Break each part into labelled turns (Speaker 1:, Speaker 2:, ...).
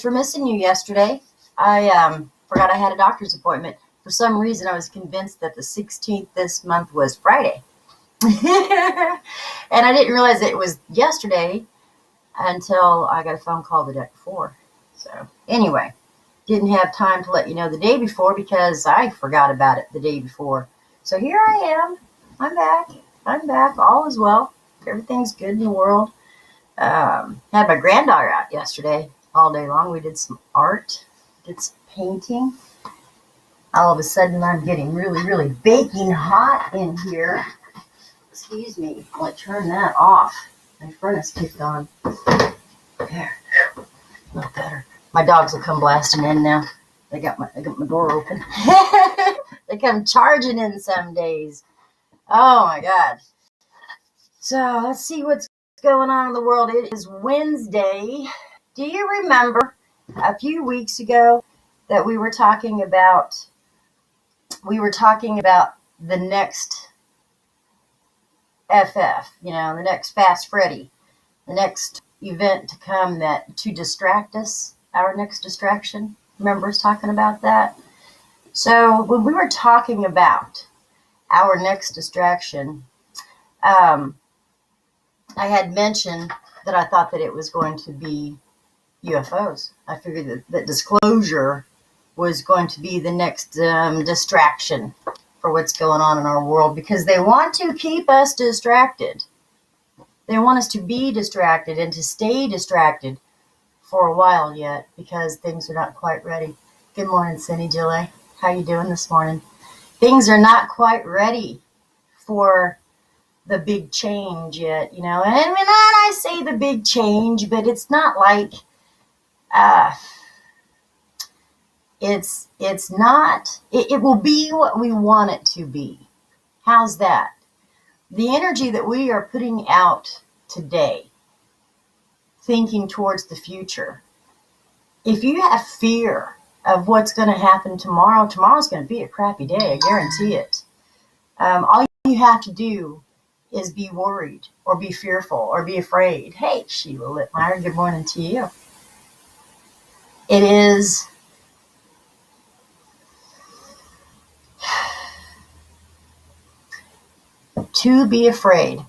Speaker 1: for missing you yesterday. I forgot I had a doctor's appointment. For some reason, I was convinced that the 16th this month was Friday. And I didn't realize it was yesterday until I got a phone call the day before. So anyway, didn't have time to let you know the day before because I forgot about it the day before. So here I am. I'm back. All is well. Everything's good in the world. Had my granddaughter out yesterday all day long. We did some art, did some painting. All of a sudden, I'm getting really, really baking hot in here. Excuse me. I'll turn that off. My furnace kicked on. There. A little better. My dogs will come blasting in now. I got my door open. They come charging in some days. Oh, my God. So, let's see what's going on in the world. It is Wednesday. Do you remember a few weeks ago that we were talking about the next FF, the next Fast Freddy, the next event to come to distract us, our next distraction? Remember us talking about that? So when we were talking about our next distraction, I had mentioned that I thought that it was going to be UFOs. I figured that disclosure was going to be the next distraction for what's going on in our world, because they want to keep us distracted. They want us to be distracted and to stay distracted for a while yet, because things are not quite ready. Good morning, Cindy Gillet. How you doing this morning? Things are not quite ready for the big change yet, And when I say the big change, but it's not like it's not, it will be what we want it to be. How's that? The energy that we are putting out today, thinking towards the future. If you have fear of what's going to happen tomorrow's going to be a crappy day, I guarantee it. All you have to do is be worried or be fearful or be afraid. Hey, Sheila Littmeyer, good morning to you. It is to be afraid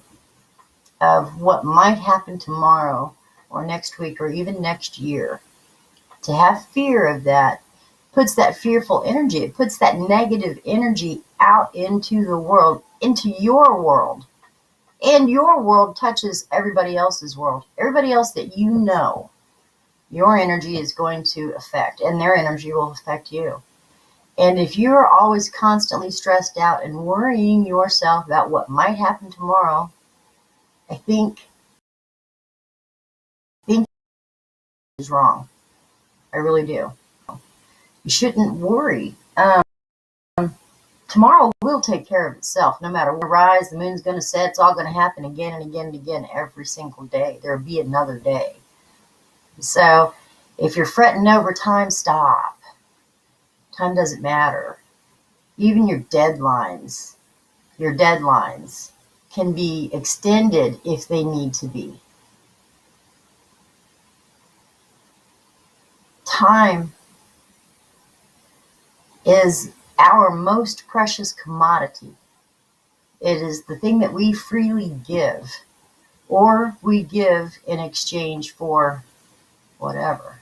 Speaker 1: of what might happen tomorrow or next week or even next year. To have fear of that puts that fearful energy, it puts that negative energy out into the world, into your world. And your world touches everybody else's world. Everybody else that you know, your energy is going to affect, and their energy will affect you. And if you're always constantly stressed out and worrying yourself about what might happen tomorrow, I think is wrong. I really do. You shouldn't worry. Tomorrow will take care of itself. No matter where it rises, the moon's going to set. It's all going to happen again and again and again every single day. There will be another day. So if you're fretting over time, stop. Time doesn't matter. Even your deadlines can be extended if they need to be. Time is our most precious commodity. It is the thing that we freely give, or we give in exchange for whatever.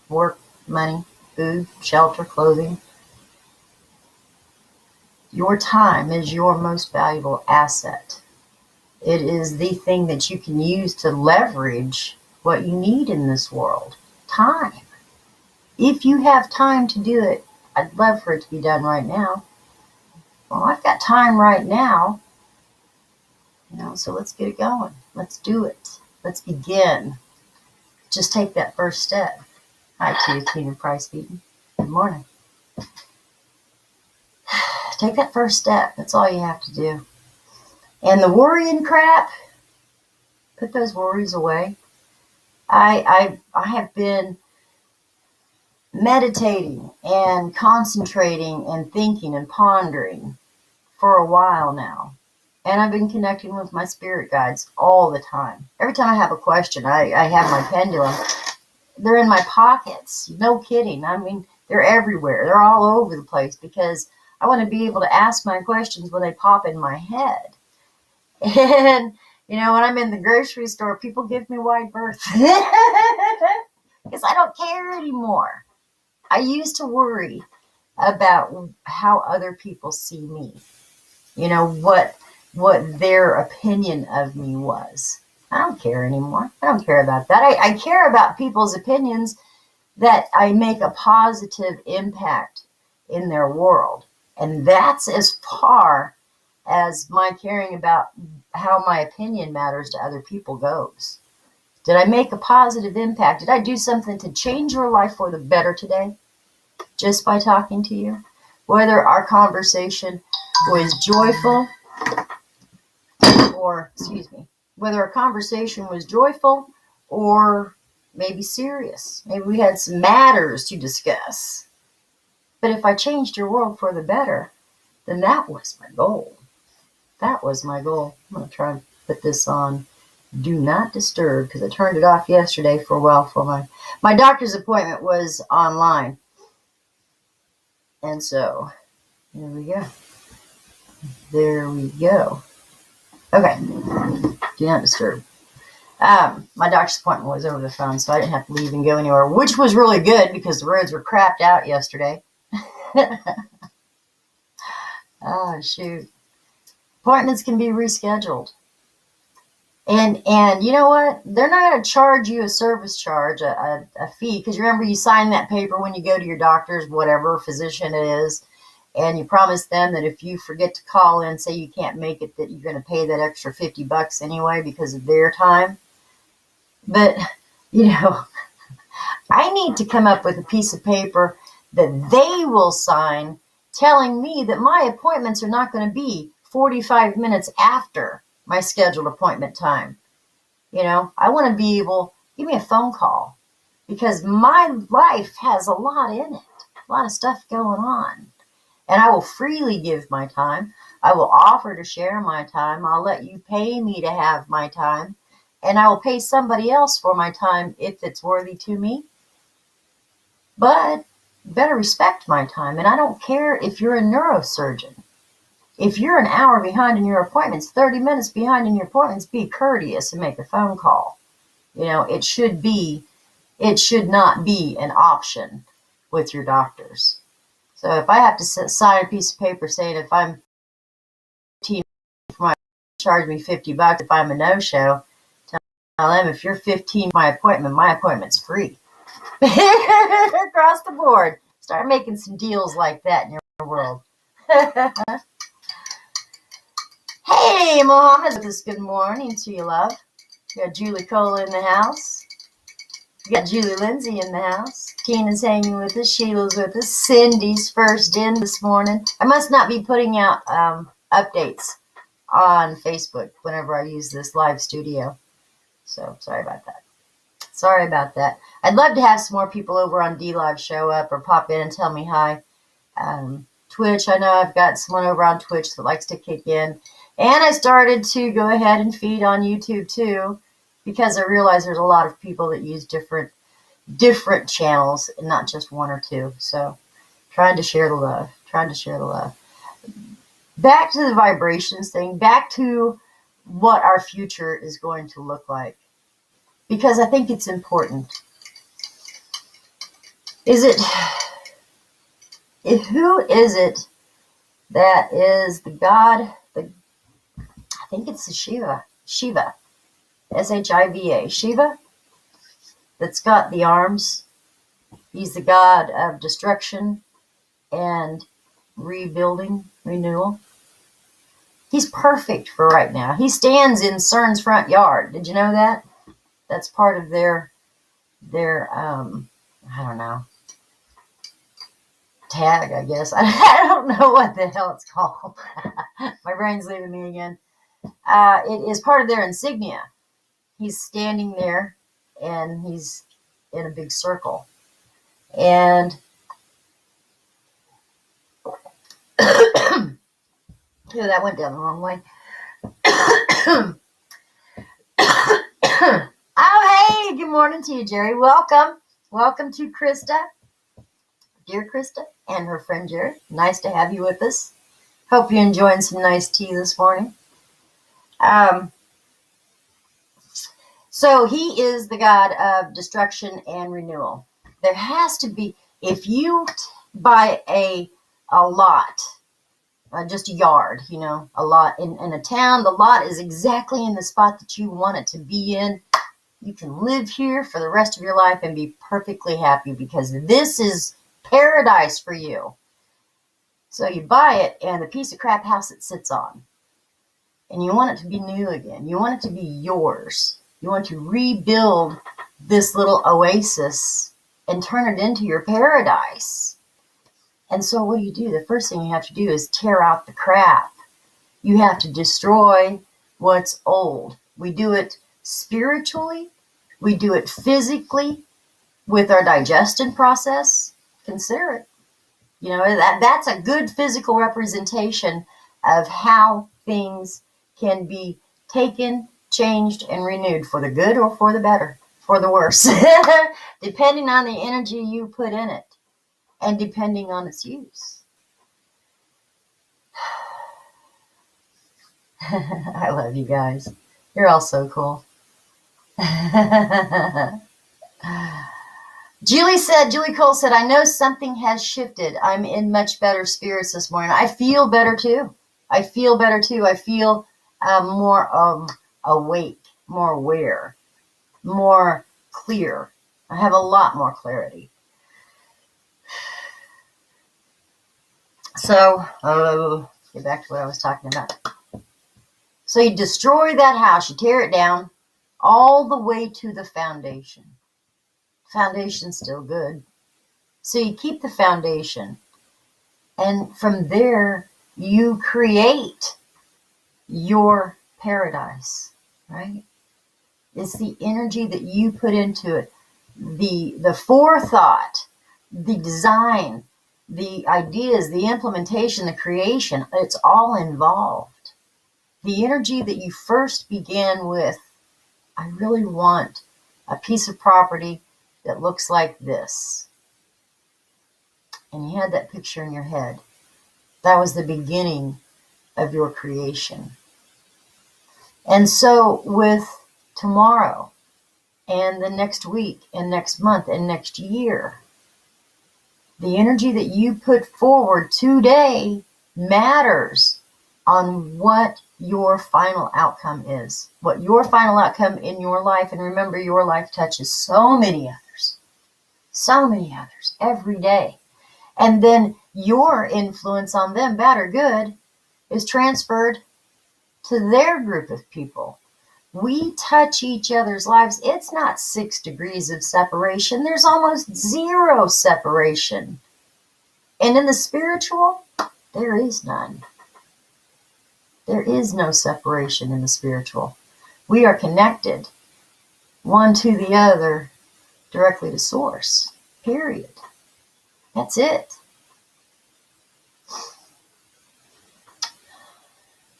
Speaker 1: Work, money, food, shelter, clothing. Your time is your most valuable asset. It is the thing that you can use to leverage what you need in this world. Time. If you have time to do it, I'd love for it to be done right now. Well, I've got time right now. So let's get it going. Let's do it. Let's begin. Just take that first step. Hi to you, Tina Price Beaton. Good morning. Take that first step. That's all you have to do. And the worrying crap, put those worries away. I have been meditating and concentrating and thinking and pondering for a while now. And I've been connecting with my spirit guides all the time. Every time I have a question, I have my pen to them. they're in my pockets. No kidding. I mean, they're everywhere. They're all over the place because I want to be able to ask my questions when they pop in my head. And, when I'm in the grocery store, people give me wide berth because I don't care anymore. I used to worry about how other people see me, what their opinion of me was. I don't care anymore. I don't care about that. I care about people's opinions that I make a positive impact in their world. And that's as far as my caring about how my opinion matters to other people goes. Did I make a positive impact? Did I do something to change your life for the better today just by talking to you? Whether our conversation was joyful whether our conversation was joyful or maybe serious. Maybe we had some matters to discuss. But if I changed your world for the better, then that was my goal. That was my goal. I'm going to try and put this on Do Not Disturb because I turned it off yesterday for a while for my doctor's appointment was online. And so, there we go. There we go. Okay. Do Not Disturb. My doctor's appointment was over the phone, so I didn't have to leave and go anywhere, which was really good because the roads were crapped out yesterday. Oh, shoot. Appointments can be rescheduled. And you know what? They're not going to charge you a service charge, a fee, because remember you sign that paper when you go to your doctor's, whatever physician it is, and you promise them that if you forget to call in, say you can't make it, that you're going to pay that extra $50 anyway because of their time. But, I need to come up with a piece of paper that they will sign telling me that my appointments are not going to be 45 minutes after my scheduled appointment time. I want to be able, give me a phone call because my life has a lot in it, a lot of stuff going on. And I will freely give my time. I will offer to share my time. I'll let you pay me to have my time. And I will pay somebody else for my time if it's worthy to me. But you better respect my time. And I don't care if you're a neurosurgeon. If you're an hour behind in your appointments, 30 minutes behind in your appointments, be courteous and make a phone call. It should not be an option with your doctors. So if I have to sign a piece of paper saying if I'm 15 for my charge me $50 if I'm a no-show, tell them if you're 15 for my appointment's free. Across the board. Start making some deals like that in your world. Hey, Mohammed, good morning to you, love. We got Julie Cole in the house. We got Julie Lindsay in the house. Tina's hanging with us. Sheila's with us. Cindy's first in this morning. I must not be putting out updates on Facebook whenever I use this live studio. So, sorry about that. I'd love to have some more people over on D-Live show up or pop in and tell me hi. Twitch, I know I've got someone over on Twitch that likes to kick in. And I started to go ahead and feed on YouTube too, because I realize there's a lot of people that use different channels and not just one or two. So trying to share the love. Back to the vibrations thing, back to what our future is going to look like. Because I think it's important. Who is it that is the god, I think it's the Shiva, Shiva, Shiva, that's got the arms. He's the god of destruction and rebuilding, renewal. He's perfect for right now. He stands in CERN's front yard. Did you know that? That's part of their I don't know, tag, I guess. I don't know what the hell it's called. My brain's leaving me again. It is part of their insignia. He's standing there, and he's in a big circle. And that went down the wrong way. Oh, hey, good morning to you, Jerry. Welcome. welcome to Krista, dear Krista, and her friend Jared. Nice to have you with us. Hope you're enjoying some nice tea this morning. So he is the God of destruction and renewal. There has to be, if you buy a lot, just a yard, a lot in a town, the lot is exactly in the spot that you want it to be in. You can live here for the rest of your life and be perfectly happy because this is paradise for you. So you buy it and the piece of crap house it sits on. And you want it to be new again. You want it to be yours. You want to rebuild this little oasis and turn it into your paradise. And so what do? The first thing you have to do is tear out the crap. You have to destroy what's old. We do it spiritually. We do it physically with our digestion process. Consider it. That's a good physical representation of how things can be taken, changed, and renewed for the good or for the better, for the worse, depending on the energy you put in it and depending on its use. I love you guys. You're all so cool. Julie Cole said, I know something has shifted. I'm in much better spirits this morning. I feel better too. I feel more awake, more aware, more clear. I have a lot more clarity. So, get back to what I was talking about. So you destroy that house, you tear it down all the way to the foundation. Foundation's still good. So you keep the foundation. And from there, you create your paradise, right? It's the energy that you put into it. The forethought, the design, the ideas, the implementation, the creation, it's all involved. The energy that you first began with, I really want a piece of property that looks like this. And you had that picture in your head. That was the beginning of your creation. And so with tomorrow and the next week and next month and next year, the energy that you put forward today matters on what your final outcome is, what your final outcome in your life. And remember, your life touches so many others every day. And then your influence on them, bad or good, is transferred to their group of people. We touch each other's lives. It's not 6 degrees of separation. There's almost 0 separation. And in the spiritual, there is none. There is no separation in the spiritual. We are connected, one to the other, directly to source, period. That's it.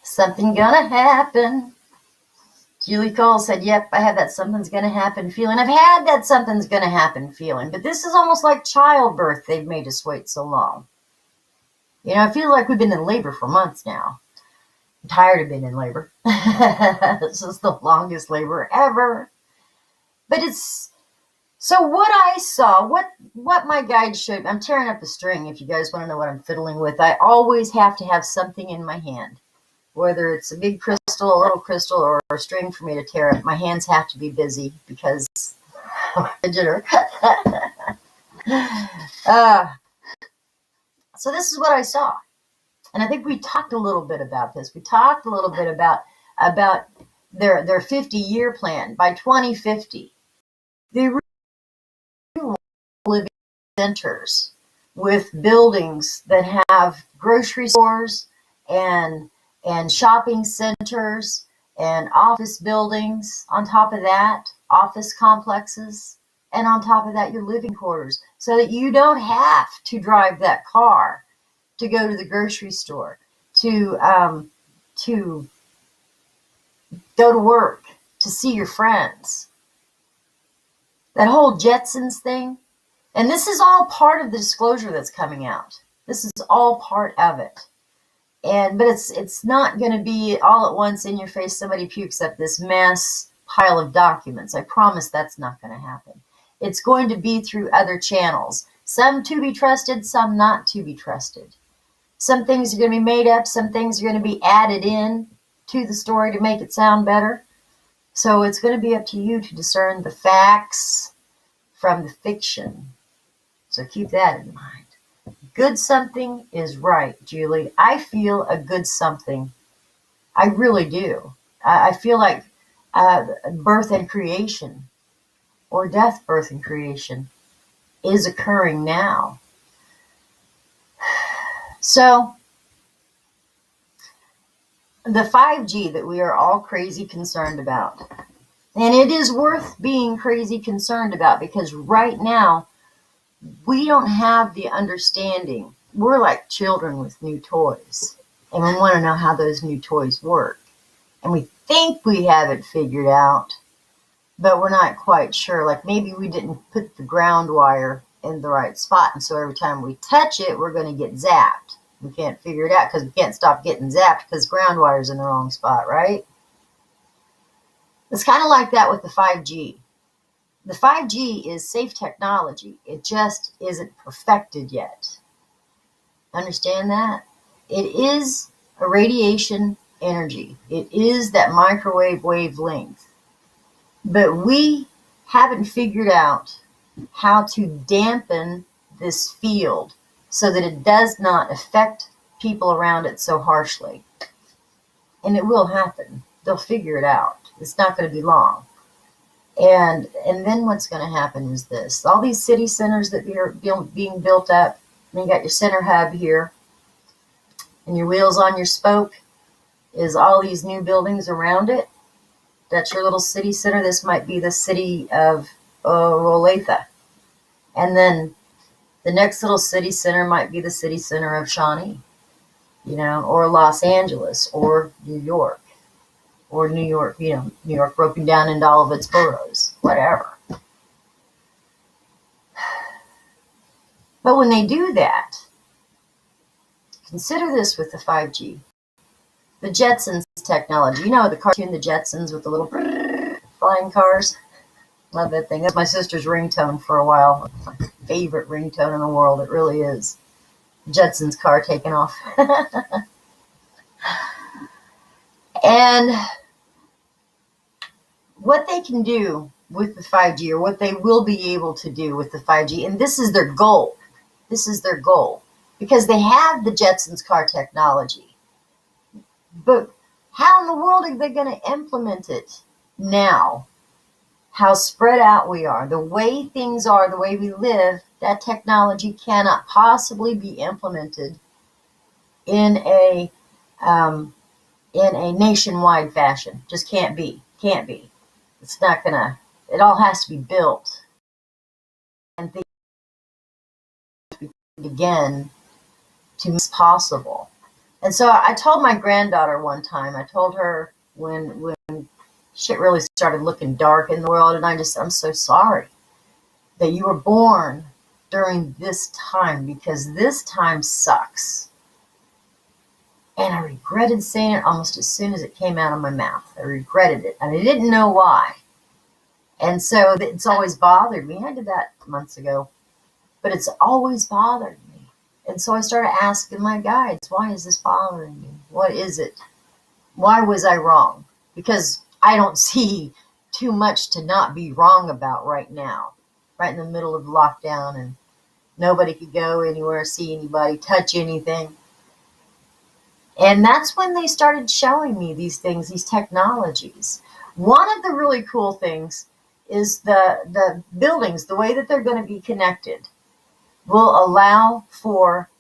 Speaker 1: Something gonna happen. Julie Cole said, yep, I have that something's gonna happen feeling. I've had that something's gonna happen feeling, but this is almost like childbirth. They've made us wait so long. I feel like we've been in labor for months now. I'm tired of being in labor. This is the longest labor ever. But so what I saw, what my guide showed, I'm tearing up the string if you guys want to know what I'm fiddling with. I always have to have something in my hand, whether it's a big crystal, a little crystal, or a string for me to tear up. My hands have to be busy because I'm a fidgeter. So this is what I saw. And I think we talked a little bit about this. We talked a little bit about their 50-year plan. By 2050, they living centers with buildings that have grocery stores and shopping centers and office buildings. On top of that, office complexes. And on top of that, your living quarters, so that you don't have to drive that car to go to the grocery store, to go to work, to see your friends. That whole Jetsons thing, And this is all part of the disclosure that's coming out. This is all part of it. But it's not going to be all at once in your face. Somebody pukes up this mass pile of documents. I promise that's not going to happen. It's going to be through other channels. Some to be trusted, some not to be trusted. Some things are going to be made up. Some things are going to be added in to the story to make it sound better. So it's going to be up to you to discern the facts from the fiction. So keep that in mind. Good something is right, Julie. I feel a good something. I really do. I feel like birth and creation, or death, birth, and creation is occurring now. So the 5G that we are all crazy concerned about, and it is worth being crazy concerned about, because right now we don't have the understanding. We're like children with new toys, and we want to know how those new toys work. And we think we have it figured out, but we're not quite sure. Like maybe we didn't put the ground wire in the right spot, and so every time we touch it, we're going to get zapped. We can't figure it out because we can't stop getting zapped because ground wire's in the wrong spot, right? It's kind of like that with the 5G. The 5G is safe technology. It just isn't perfected yet. Understand that? It is a radiation energy. It is that microwave wavelength. But we haven't figured out how to dampen this field so that it does not affect people around it so harshly. And it will happen. They'll figure it out. It's not going to be long. And then what's going to happen is this. All these city centers that are being built up, and you got your center hub here, and your wheels on your spoke is all these new buildings around it. That's your little city center. This might be the city of Olathe. And then the next little city center might be the city center of Shawnee, or Los Angeles, or New York. Or New York, New York broken down into all of its boroughs, whatever. But when they do that, consider this with the 5G. The Jetsons technology. The cartoon, The Jetsons, with the little flying cars? Love that thing. That's my sister's ringtone for a while. My favorite ringtone in the world. It really is. Jetsons car taking off. And what they can do with the 5G, or what they will be able to do with the 5G, and this is their goal. This is their goal. Because they have the Jetsons car technology. But how in the world are they going to implement it now? How spread out we are. The way things are, the way we live, that technology cannot possibly be implemented in a nationwide fashion. Just can't be. Can't be. It's not gonna. It all has to be built and things again to be possible. And so I told my granddaughter one time. I told her when shit really started looking dark in the world, and I'm so sorry that you were born during this time, because this time sucks. And I regretted saying it almost as soon as it came out of my mouth. I regretted it, and I didn't know why. And so it's always bothered me. I did that months ago, but it's always bothered me. And so I started asking my guides, why is this bothering me? What is it? Why was I wrong? Because I don't see too much to not be wrong about right now. Right in the middle of lockdown, and nobody could go anywhere, see anybody, touch anything. And that's when they started showing me these things, these technologies. One of the really cool things is the buildings, the way that they're going to be connected, will allow for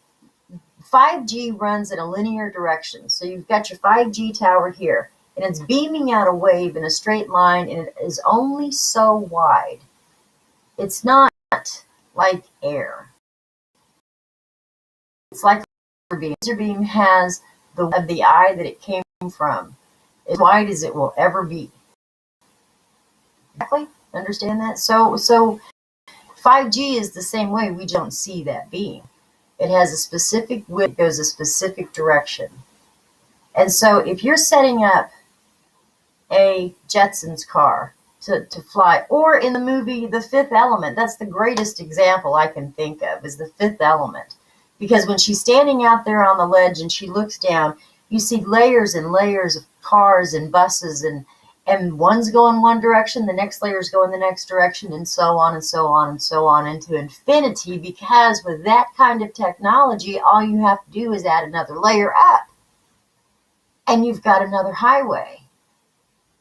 Speaker 1: 5G runs in a linear direction. So you've got your 5G tower here, and it's beaming out a wave in a straight line, and it is only so wide. It's not like air. It's like laser beam. Laser beam has the eye that it came from, as wide as it will ever be. Exactly. Understand that? So 5G is the same way. We don't see that being. It has a specific width, it goes a specific direction. And so if you're setting up a Jetsons car to fly, or in the movie The Fifth Element, that's the greatest example I can think of, is The Fifth Element. Because when she's standing out there on the ledge and she looks down, you see layers and layers of cars and buses, and one's going one direction, the next layer's going the next direction, and so on and so on and so on into infinity. Because with that kind of technology, all you have to do is add another layer up, and you've got another highway.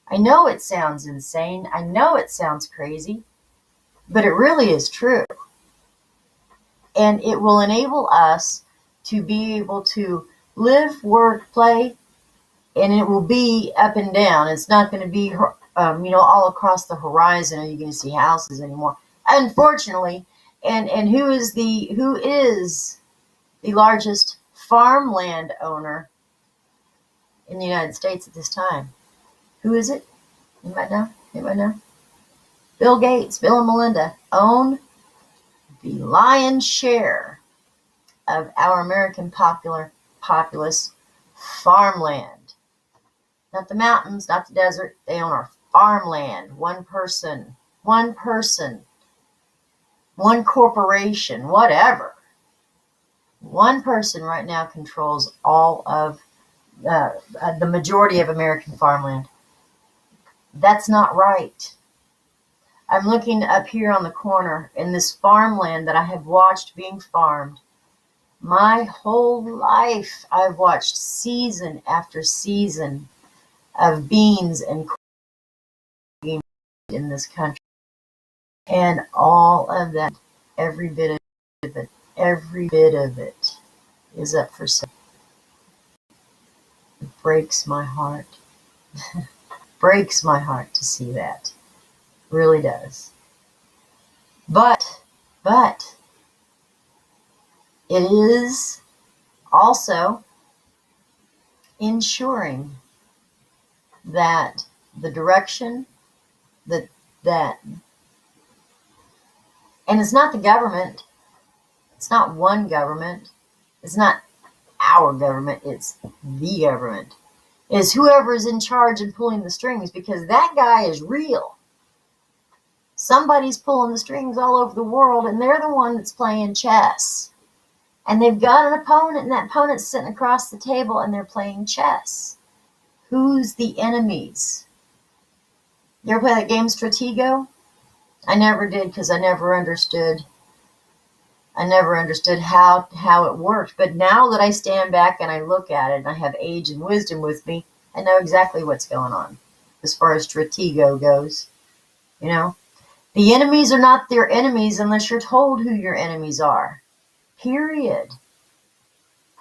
Speaker 1: I know it sounds insane. I know it sounds crazy, but it really is true. And it will enable us to be able to live, work, play, and it will be up and down. It's not going to be, all across the horizon are you going to see houses anymore. Unfortunately, and who is the largest farmland owner in the United States at this time? Who is it? Anybody know? Anybody know? Bill Gates, Bill and Melinda own the lion's share of our American populace farmland. Not the mountains, not the desert. They own our farmland. One person, one corporation, whatever. One person right now controls all of the majority of American farmland. That's not right. I'm looking up here on the corner in this farmland that I have watched being farmed. My whole life, I've watched season after season of beans and corn in this country. And all of that, every bit of it is up for sale. It breaks my heart. Breaks my heart to see that. Really does. But it is also ensuring that the direction that and it's not the government, it's not one government, it's not our government, it's the government. Is whoever is in charge and pulling the strings, because that guy is real. Somebody's pulling the strings all over the world, and they're the one that's playing chess. And they've got an opponent, and that opponent's sitting across the table, and they're playing chess. Who's the enemies? You ever play that game Stratego? I never did, because I never understood how it worked. But now that I stand back and I look at it and I have age and wisdom with me, I know exactly what's going on as far as Stratego goes. You know, the enemies are not their enemies unless you're told who your enemies are. Period.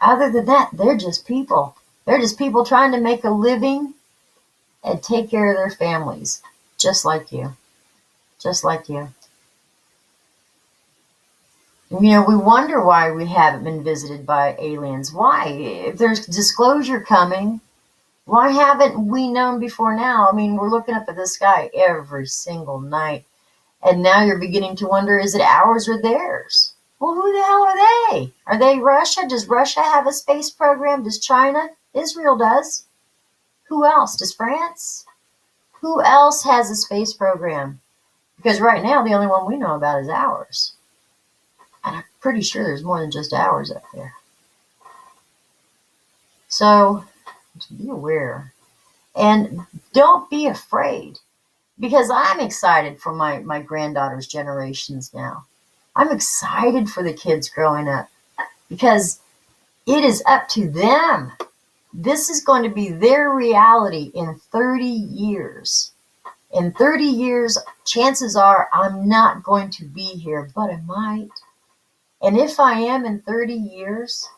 Speaker 1: Other than that, they're just people. They're just people trying to make a living and take care of their families. Just like you. Just like you. You know, we wonder why we haven't been visited by aliens. Why? If there's disclosure coming, why haven't we known before now? I mean, we're looking up at the sky every single night. And now you're beginning to wonder, is it ours or theirs? Well, who the hell are they? Are they Russia? Does Russia have a space program? Does China? Israel does. Who else? Does France? Who else has a space program? Because right now, the only one we know about is ours. And I'm pretty sure there's more than just ours up there. So, be aware. And don't be afraid. Because I'm excited for my granddaughter's generations now. I'm excited for the kids growing up. Because it is up to them. This is going to be their reality in 30 years. In 30 years, chances are I'm not going to be here, but I might. And if I am in 30 years,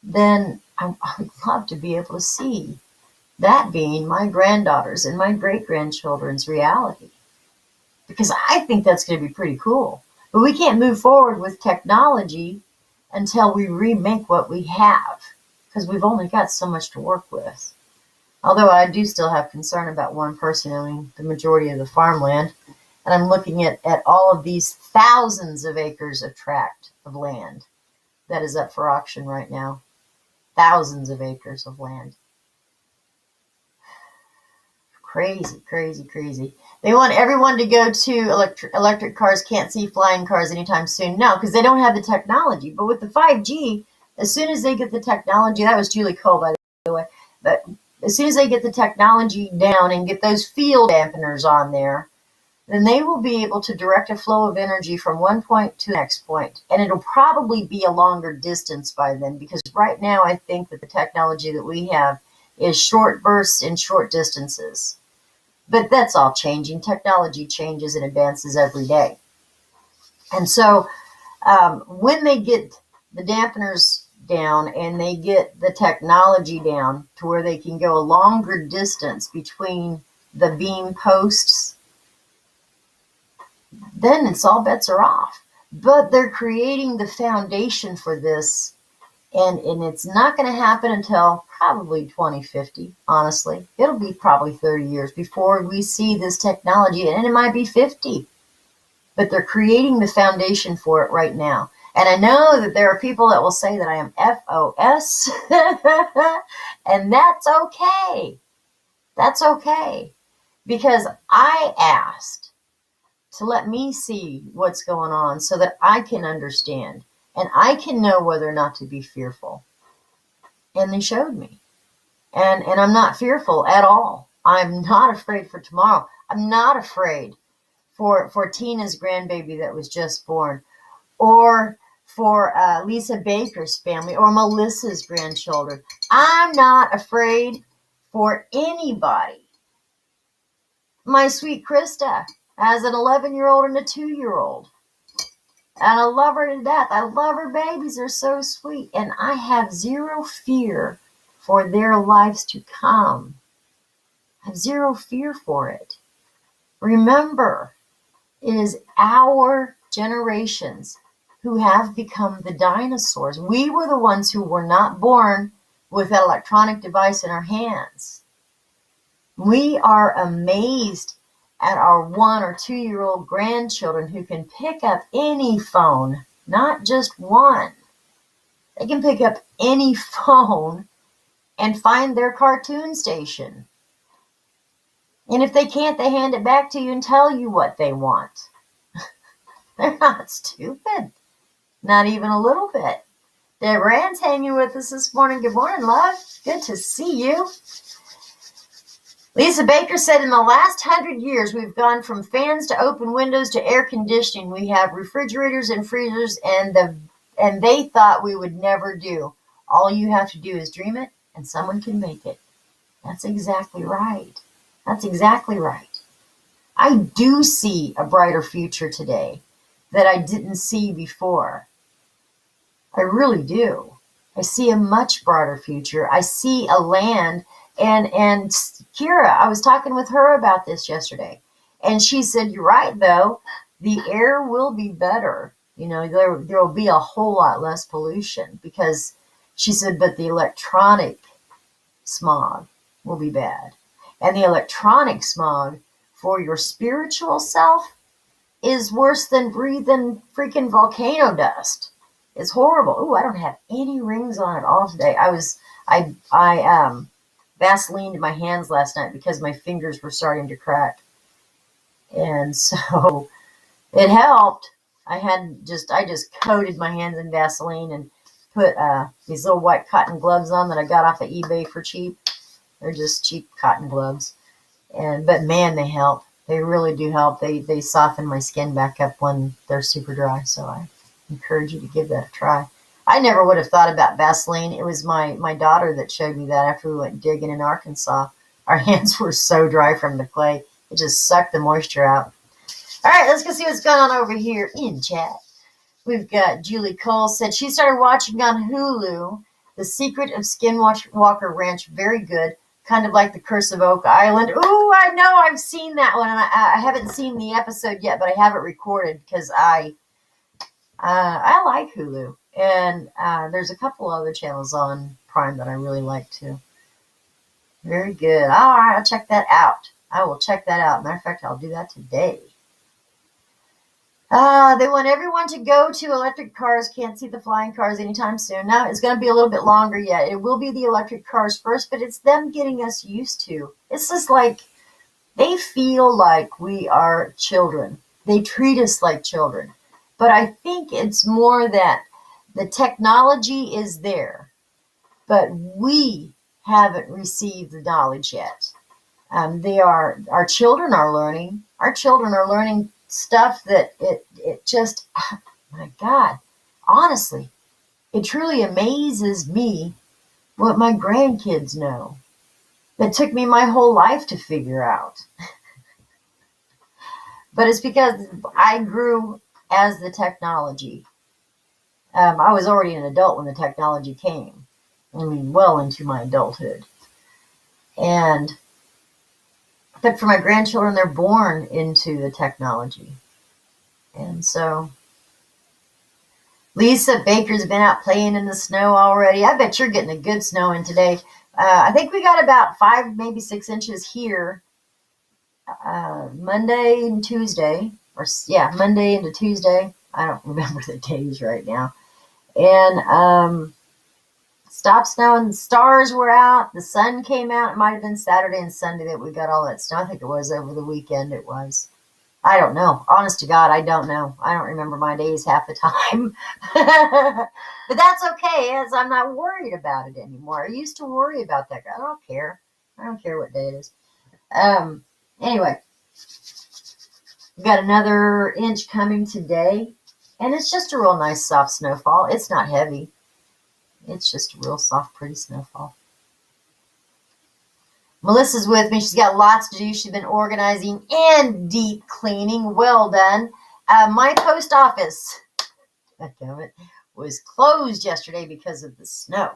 Speaker 1: then I would love to be able to see that being my granddaughter's and my great-grandchildren's reality. Because I think that's going to be pretty cool. But we can't move forward with technology until we remake what we have. Because we've only got so much to work with. Although I do still have concern about one person owning the majority of the farmland. And I'm looking at all of these thousands of acres of tract of land that is up for auction right now. Thousands of acres of land. Crazy, crazy, crazy. They want everyone to go to electric cars, can't see flying cars anytime soon. No, because they don't have the technology. But with the 5G, as soon as they get the technology, that was Julie Cole, by the way, but as soon as they get the technology down and get those field dampeners on there, then they will be able to direct a flow of energy from one point to the next point. And it'll probably be a longer distance by then, because right now I think that the technology that we have is short bursts in short distances. But that's all changing. Technology changes and advances every day. And so when they get the dampeners down and they get the technology down to where they can go a longer distance between the beam posts, then it's all bets are off. But they're creating the foundation for this, and it's not going to happen until probably 2050, honestly. It'll be probably 30 years before we see this technology, and it might be 50. But they're creating the foundation for it right now. And I know that there are people that will say that I am FOS, and that's okay. That's okay. Because I asked to let me see what's going on so that I can understand and I can know whether or not to be fearful. And they showed me. And I'm not fearful at all. I'm not afraid for tomorrow. I'm not afraid for Tina's grandbaby that was just born, or for Lisa Baker's family, or Melissa's grandchildren. I'm not afraid for anybody. My sweet Krista has an 11-year-old and a 2-year-old. And I love her to death. I love her babies. They're so sweet. And I have zero fear for their lives to come. I have zero fear for it. Remember, it is our generations who have become the dinosaurs. We were the ones who were not born with that electronic device in our hands. We are amazed at our 1 or 2-year-old grandchildren who can pick up any phone, not just one. They can pick up any phone and find their cartoon station. And if they can't, they hand it back to you and tell you what they want. They're not stupid. Not even a little bit. Deborah Ann's hanging with us this morning. Good morning, love. Good to see you. Lisa Baker said, in the last 100 years, we've gone from fans to open windows to air conditioning. We have refrigerators and freezers, and they thought we would never do. All you have to do is dream it, and someone can make it. That's exactly right. That's exactly right. I do see a brighter future today that I didn't see before. I really do. I see a much brighter future. I see a land, and Kira, I was talking with her about this yesterday, and she said, you're right, though. The air will be better. You know, there will be a whole lot less pollution, because she said, but the electronic smog will be bad. And the electronic smog for your spiritual self is worse than breathing freaking volcano dust. It's horrible. Ooh, I don't have any rings on at all today. I Vaselined my hands last night because my fingers were starting to crack. And so it helped. I just coated my hands in Vaseline and put these little white cotton gloves on that I got off of eBay for cheap. They're just cheap cotton gloves. But man, they help. They really do help. They soften my skin back up when they're super dry. So I encourage you to give that a try. I never would have thought about Vaseline. It was my daughter that showed me that after we went digging in Arkansas. Our hands were so dry from the clay. It just sucked the moisture out. All right, let's go see what's going on over here in chat. We've got Julie Cole said she started watching on Hulu The Secret of Skinwalker Ranch. Very good. Kind of like The Curse of Oak Island. Ooh, I know. I've seen that one. And I haven't seen the episode yet, but I have it recorded because I like Hulu. And there's a couple other channels on Prime that I really like too. Very good. All right, I'll check that out. I will check that out. Matter of fact, I'll do that today. They want everyone to go to electric cars. Can't see the flying cars anytime soon. Now, it's going to be a little bit longer yet. It will be the electric cars first, but it's them getting us used to. It's just like they feel like we are children. They treat us like children. But I think it's more that the technology is there, but we haven't received the knowledge yet. Our children are learning. Our children are learning stuff that it just, my God, honestly, it truly amazes me what my grandkids know. That took me my whole life to figure out. But it's because I grew as the technology. I was already an adult when the technology came. I mean, well into my adulthood. But for my grandchildren, they're born into the technology. And so Lisa Baker's been out playing in the snow already. I bet you're getting a good snow in today. I think we got about 5, maybe 6 inches here Monday and Tuesday. Monday into Tuesday. I don't remember the days right now. And stopped snowing. The stars were out. The sun came out. It might have been Saturday and Sunday that we got all that snow. I think it was over the weekend. It was. I don't know. Honest to God, I don't know. I don't remember my days half the time. But that's okay, as I'm not worried about it anymore. I used to worry about that. I don't care. I don't care what day it is. Anyway, we got another inch coming today. And it's just a real nice soft snowfall. It's not heavy. It's just a real soft, pretty snowfall. Melissa's with me. She's got lots to do. She's been organizing and deep cleaning. Well done. My post office, damn it, was closed yesterday because of the snow.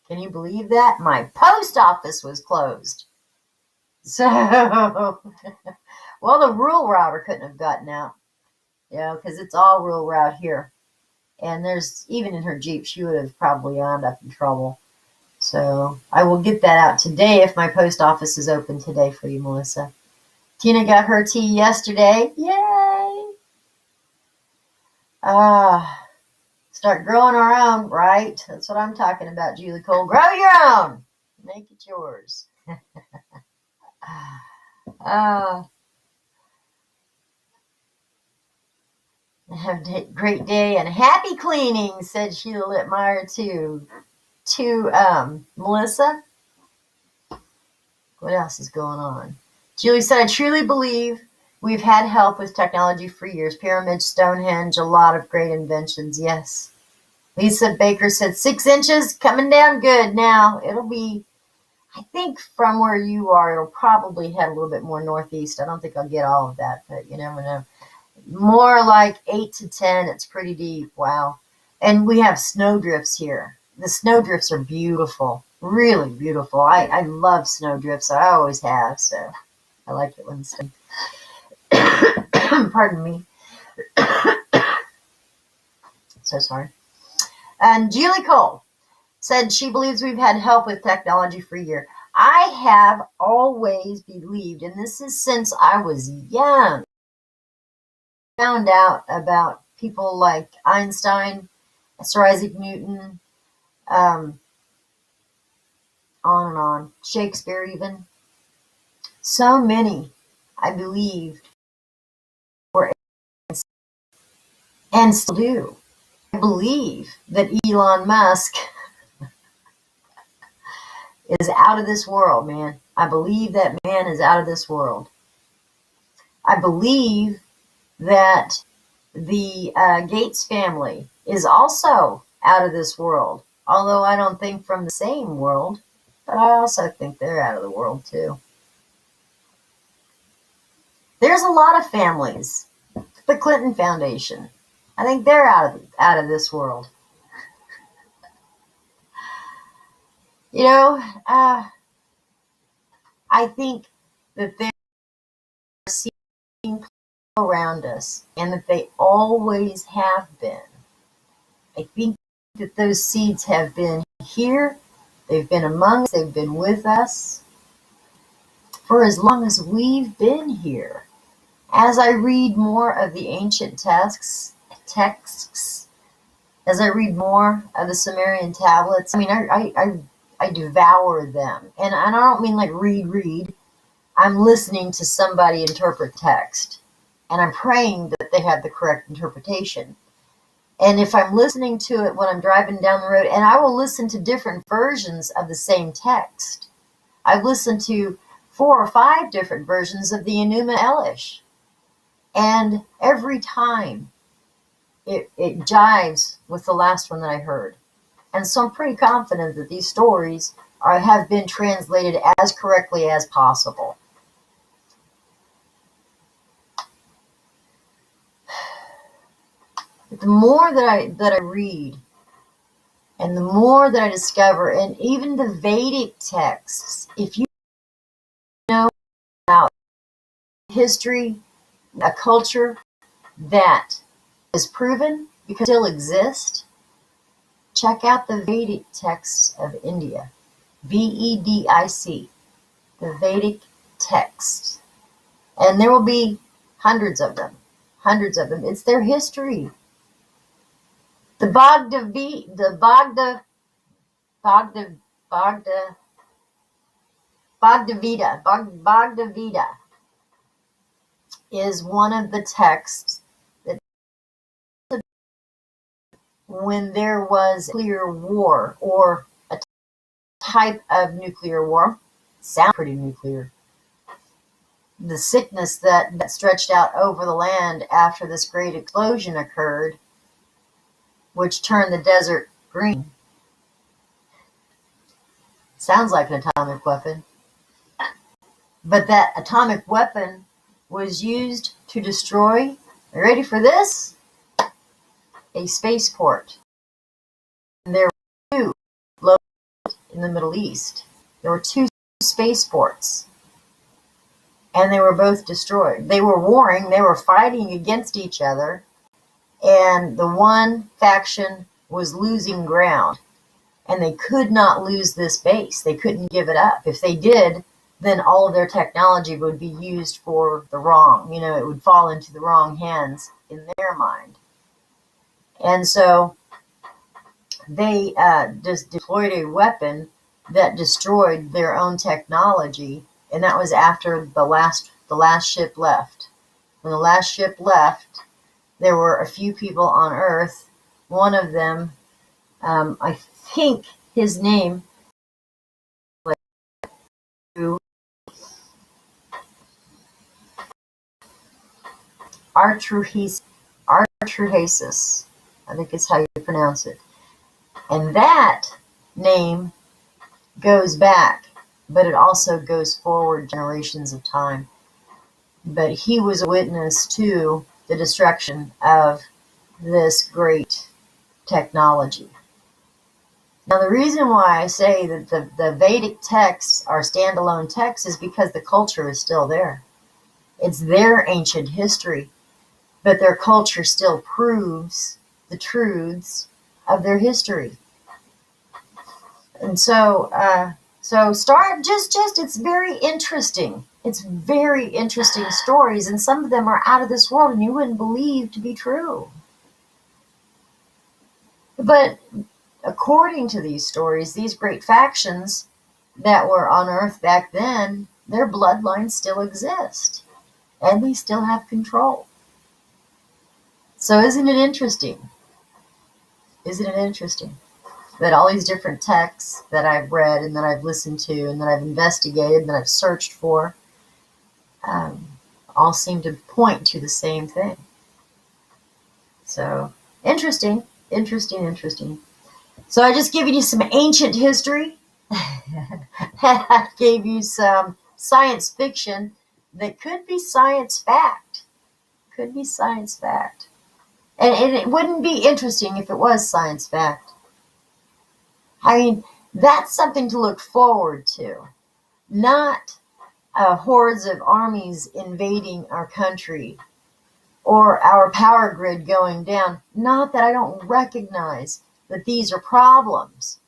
Speaker 1: Can you believe that? My post office was closed. So, well, the rural router couldn't have gotten out. Because it's all rural route here. And there's, even in her Jeep, she would have probably wound up in trouble. So I will get that out today if my post office is open today for you, Melissa. Tina got her tea yesterday. Yay! Start growing our own, right? That's what I'm talking about, Julie Cole. Grow your own. Make it yours. Have a great day and happy cleaning, said Sheila Littmeyer to Melissa. What else is going on? Julie said, I truly believe we've had help with technology for years. Pyramids, Stonehenge, a lot of great inventions. Yes. Lisa Baker said 6 inches coming down good now. It'll be, I think from where you are, it'll probably head a little bit more northeast. I don't think I'll get all of that, but you never know. More like 8 to 10. It's pretty deep. Wow. And we have snowdrifts here. The snowdrifts are beautiful. Really beautiful. I love snowdrifts. I always have. So I like it when it's pardon me. So sorry. And Julie Cole said she believes we've had help with technology for a year. I have always believed, and this is since I was young, found out about people like Einstein, Sir Isaac Newton, on and on, Shakespeare even. So many, I believed, were and still do. I believe that Elon Musk is out of this world, man. I believe that man is out of this world. I believe that the Gates family is also out of this world, although I don't think from the same world, but I also think they're out of the world too. There's a lot of families. The Clinton Foundation, I think they're out of this world. You know, I think that they're seeing around us, and that they always have been. I think that those seeds have been here, they've been among us, they've been with us for as long as we've been here. As I read more of the ancient texts, as I read more of the Sumerian tablets, I mean, I devour them. And I don't mean like read. I'm listening to somebody interpret text. And I'm praying that they have the correct interpretation. And if I'm listening to it when I'm driving down the road, and I will listen to different versions of the same text. I've listened to 4 or 5 different versions of the Enuma Elish. And every time it jives with the last one that I heard. And so I'm pretty confident that these stories have been translated as correctly as possible. But the more that I read, and the more that I discover, and even the Vedic texts, if you know about history, a culture that is proven because it still exists, check out the Vedic texts of India. Vedic, the Vedic texts. And there will be hundreds of them. It's their history. The Bhagavad Gita is one of the texts that when there was nuclear war, or a type of nuclear war, sounds pretty nuclear, the sickness that stretched out over the land after this great explosion occurred, which turned the desert green. Sounds like an atomic weapon. But that atomic weapon was used to destroy, ready for this? A spaceport. And there were 2 located in the Middle East. There were 2 spaceports. And they were both destroyed. They were warring, they were fighting against each other. And the one faction was losing ground. And they could not lose this base. They couldn't give it up. If they did, then all of their technology would be used for the wrong. It would fall into the wrong hands in their mind. And so they just deployed a weapon that destroyed their own technology. And that was after the last ship left. When the last ship left, there were a few people on Earth. One of them, I think his name was Artruhasis, I think is how you pronounce it. And that name goes back, but it also goes forward generations of time. But he was a witness to the destruction of this great technology. Now, the reason why I say that the Vedic texts are standalone texts is because the culture is still there. It's their ancient history, but their culture still proves the truths of their history. And so it's very interesting. It's very interesting stories, and some of them are out of this world and you wouldn't believe to be true. But according to these stories, these great factions that were on Earth back then, their bloodlines still exist, and they still have control. So isn't it interesting? Isn't it interesting that all these different texts that I've read and that I've listened to and that I've investigated and that I've searched for all seem to point to the same thing? So interesting. So I just given you some ancient history. I gave you some science fiction that could be science fact. And it wouldn't be interesting if it was science fact. I mean, that's something to look forward to. Not hordes of armies invading our country or our power grid going down. Not that I don't recognize that these are problems.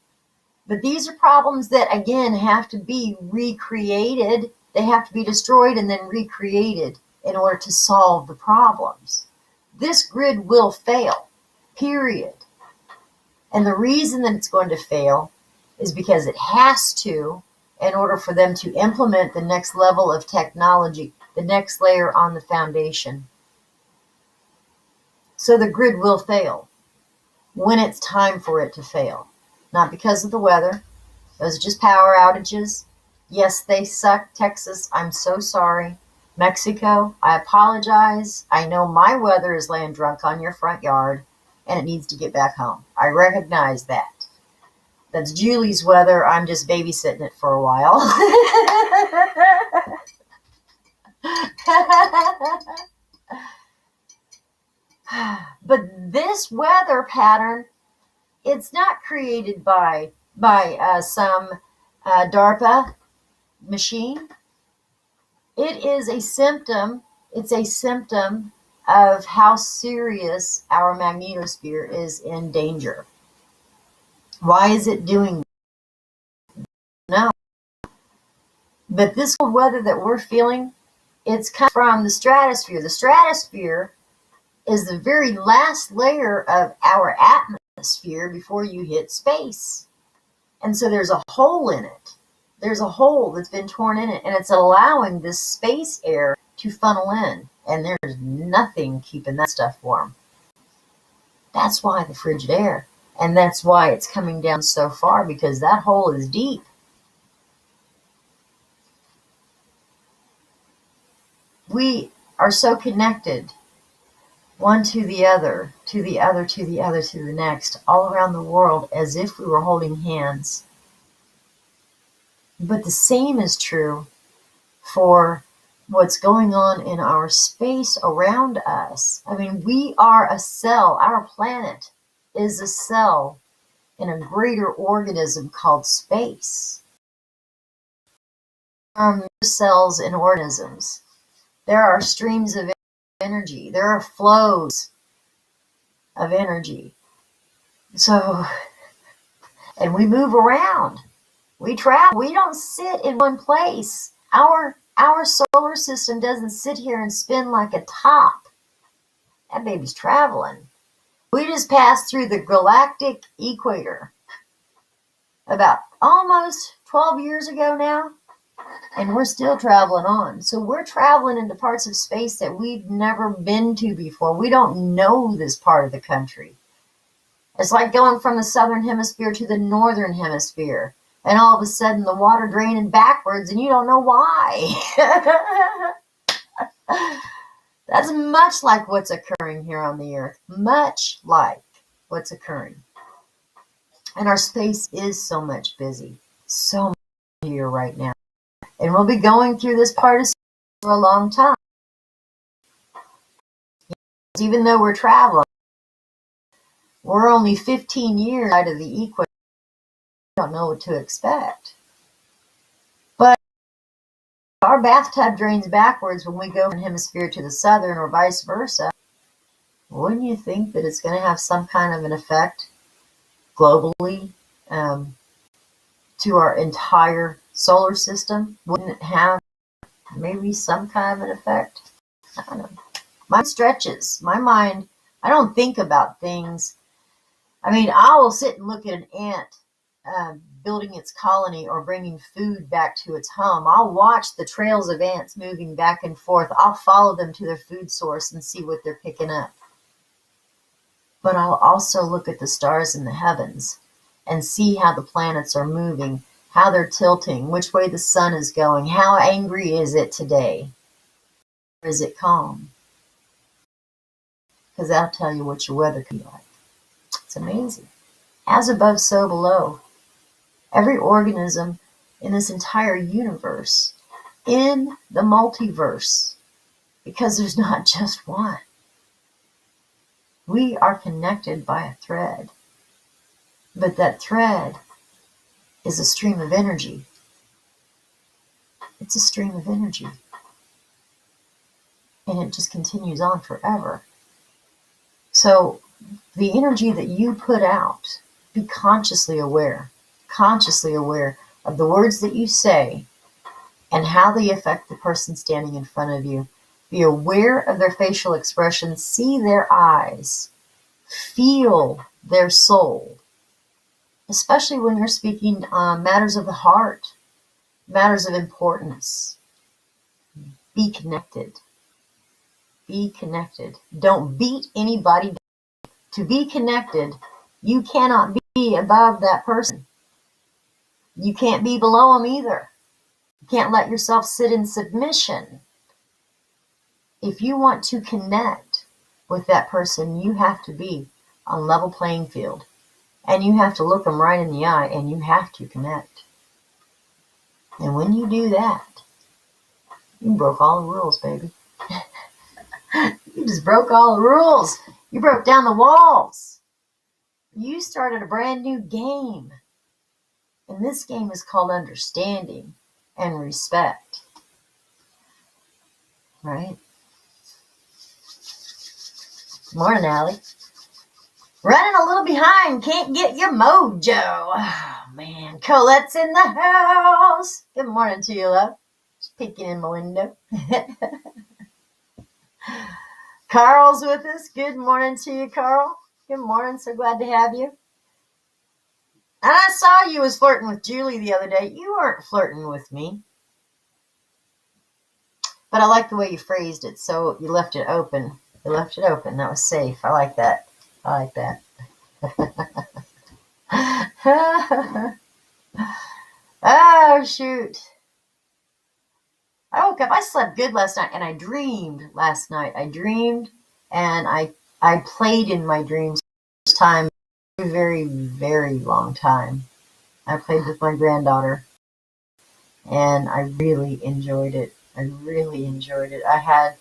Speaker 1: But these are problems that, again, have to be recreated. They have to be destroyed and then recreated in order to solve the problems. This grid will fail, period. And the reason that it's going to fail is because it has to, in order for them to implement the next level of technology, the next layer on the foundation. So the grid will fail when it's time for it to fail. Not because of the weather. Those are just power outages. Yes, they suck. Texas, I'm so sorry. Mexico, I apologize. I know my weather is laying drunk on your front yard, and it needs to get back home. I recognize that. That's Julie's weather. I'm just babysitting it for a while. But this weather pattern, it's not created by some DARPA machine. It is a symptom. It's a symptom of how serious our magnetosphere is in danger. Why is it doing that? No. But this cold weather that we're feeling, it's come from the stratosphere. The stratosphere is the very last layer of our atmosphere before you hit space. And so there's a hole in it. There's a hole that's been torn in it, and it's allowing this space air to funnel in. And there's nothing keeping that stuff warm. That's why the frigid air. And that's why it's coming down so far, because that hole is deep. We are so connected, one to the other, to the other, to the other, to the next, all around the world, as if we were holding hands. But the same is true for what's going on in our space around us. I mean, we are a cell. Our planet is a cell in a greater organism called space. There are cells in organisms. There are streams of energy. There are flows of energy. So, and we move around. We travel. We don't sit in one place. Our solar system doesn't sit here and spin like a top. That baby's traveling. We just passed through the galactic equator about almost 12 years ago now, and we're still traveling on. So we're traveling into parts of space that we've never been to before. We don't know this part of the country. It's like going from the southern hemisphere to the northern hemisphere, and all of a sudden the water draining backwards, and you don't know why. That's much like what's occurring here on the earth. Much like what's occurring. And our space is so much busy. So much here right now. And we'll be going through this part of space for a long time. Even though we're traveling, we're only 15 years out of the equator. We don't know what to expect. But our bathtub drains backwards when we go from hemisphere to the southern or vice versa. Wouldn't you think that it's going to have some kind of an effect globally to our entire solar system? Wouldn't it have maybe some kind of an effect? I don't know. My mind stretches. My mind, I don't think about things. I mean, I will sit and look at an ant building its colony or bringing food back to its home. I'll watch the trails of ants moving back and forth. I'll follow them to their food source and see what they're picking up. But I'll also look at the stars in the heavens and see how the planets are moving, how they're tilting, which way the sun is going, how angry is it today? Or is it calm? Because that'll tell you what your weather can be like. It's amazing. As above, so below. Every organism in this entire universe, in the multiverse, because there's not just one. We are connected by a thread. But that thread is a stream of energy. It's a stream of energy. And it just continues on forever. So the energy that you put out, be consciously aware of the words that you say and how they affect the person standing in front of you. Be aware of their facial expressions. See their eyes. Feel their soul. Especially when you're speaking matters of the heart, matters of importance. Be connected. Be connected. Don't beat anybody down. To be connected, you cannot be above that person. You can't be below them either. You can't let yourself sit in submission. If you want to connect with that person, you have to be on level playing field. And you have to look them right in the eye, and you have to connect. And when you do that, you broke all the rules, baby. You just broke all the rules. You broke down the walls. You started a brand new game. And this game is called understanding and respect. Right? Morning, Allie. Running a little behind. Can't get your mojo. Oh, man. Colette's in the house. Good morning to you, love. Just peeking in my window. Carl's with us. Good morning to you, Carl. Good morning. So glad to have you. And I saw you was flirting with Julie the other day. You weren't flirting with me. But I like the way you phrased it. So you left it open. You left it open. That was safe. I like that. I like that. Oh, shoot. I woke up. I slept good last night, and I dreamed last night. I dreamed, and I played in my dreams first time, a very, very long time. I played with my granddaughter, and I really enjoyed it. I really enjoyed it. I had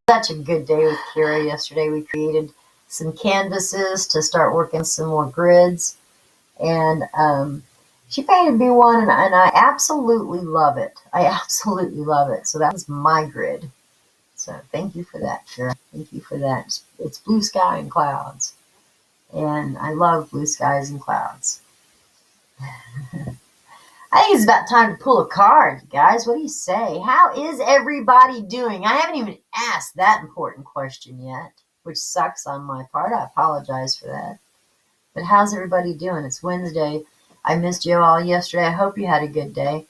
Speaker 1: such a good day with Kira yesterday. We created some canvases to start working some more grids, and she painted me one, and I absolutely love it. I absolutely love it. So that was my grid. So thank you for that, Kira. Thank you for that. It's blue sky and clouds, and I love blue skies and clouds. I think it's about time to pull a card, guys. What do you say? How is everybody doing? I haven't even asked that important question yet, which sucks on my part. I apologize for that. But how's everybody doing? It's Wednesday. I missed you all yesterday. I hope you had a good day.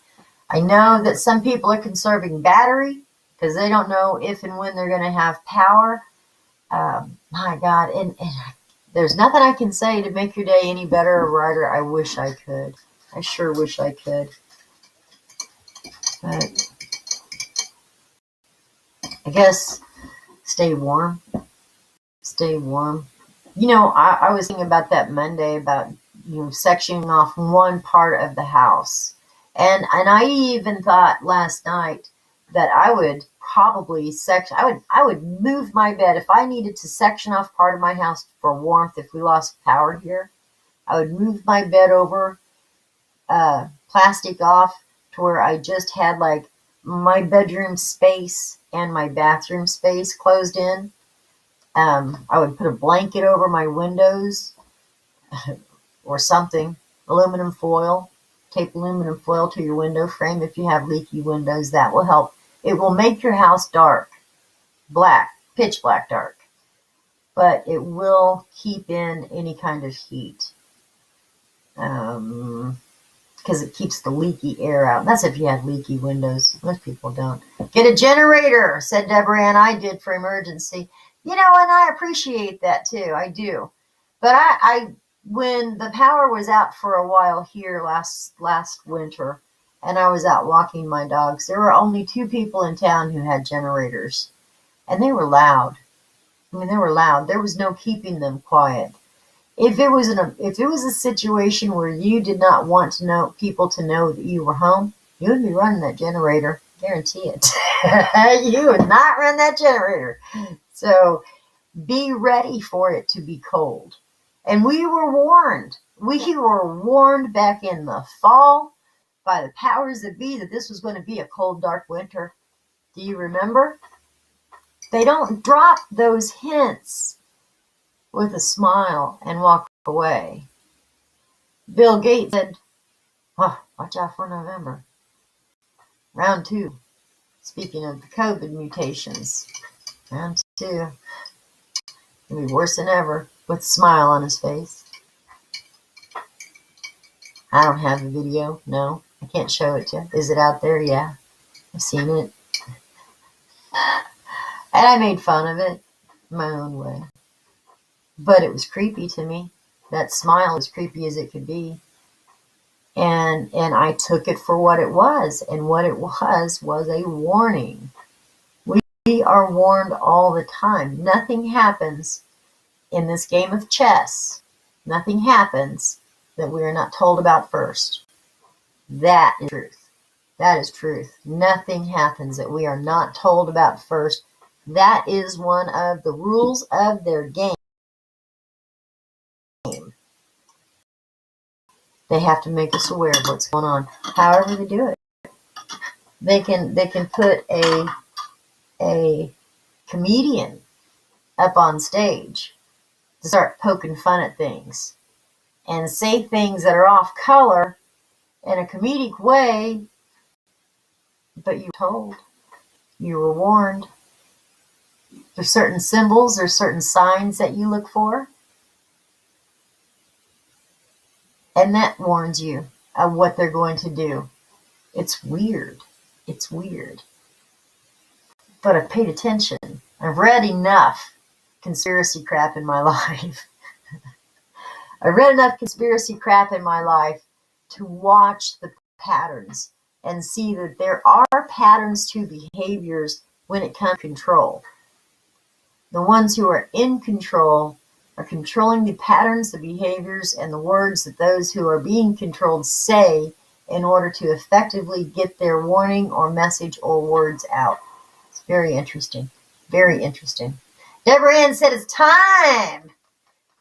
Speaker 1: I know that some people are conserving battery because they don't know if and when they're going to have power. My God. And there's nothing I can say to make your day any better or brighter. I wish I could. I sure wish I could. But I guess stay warm. Stay warm. You know, I was thinking about that Monday about, sectioning off one part of the house. And I even thought last night that I would probably I would move my bed if I needed to section off part of my house for warmth. If we lost power here, I would move my bed over, plastic off to where I just had like my bedroom space and my bathroom space closed in. I would put a blanket over my windows or something, aluminum foil, tape aluminum foil to your window frame if you have leaky windows. That will help. It will make your house dark, black, pitch black dark, but it will keep in any kind of heat because it keeps the leaky air out. That's if you have leaky windows. Most people don't. Get a generator, said Deborah Ann. I did for emergency. And I appreciate that too. I do. But I when the power was out for a while here last winter, and I was out walking my dogs, there were only 2 people in town who had generators, and they were loud. I mean, they were loud. There was no keeping them quiet. If it was a situation where you did not want people to know that you were home, you would be running that generator. Guarantee it. You would not run that generator. So be ready for it to be cold. And we were warned. We were warned back in the fall by the powers that be that this was going to be a cold, dark winter. Do you remember? They don't drop those hints with a smile and walk away. Bill Gates said, watch out for November. Round 2. Speaking of the COVID mutations, round 2. It'll be worse than ever, with a smile on his face. I don't have the video. No, I can't show it to you. Is it out there? Yeah, I've seen it. And I made fun of it my own way. But it was creepy to me. That smile was creepy as it could be. And I took it for what it was. And what it was a warning. We are warned all the time. Nothing happens in this game of chess. Nothing happens that we are not told about first. That is truth. That is truth. Nothing happens that we are not told about first. That is one of the rules of their game. They have to make us aware of what's going on. However they do it. They can put a comedian up on stage to start poking fun at things and say things that are off color in a comedic way, but you were told, you were warned. There's certain symbols, there's certain signs that you look for, and that warns you of what they're going to do. It's weird. It's weird. But I've paid attention. I've read enough conspiracy crap in my life. I've read enough conspiracy crap in my life to watch the patterns and see that there are patterns to behaviors when it comes to control. The ones who are in control are controlling the patterns, the behaviors, and the words that those who are being controlled say in order to effectively get their warning or message or words out. It's very interesting. Very interesting. Deborah Ann said it's time.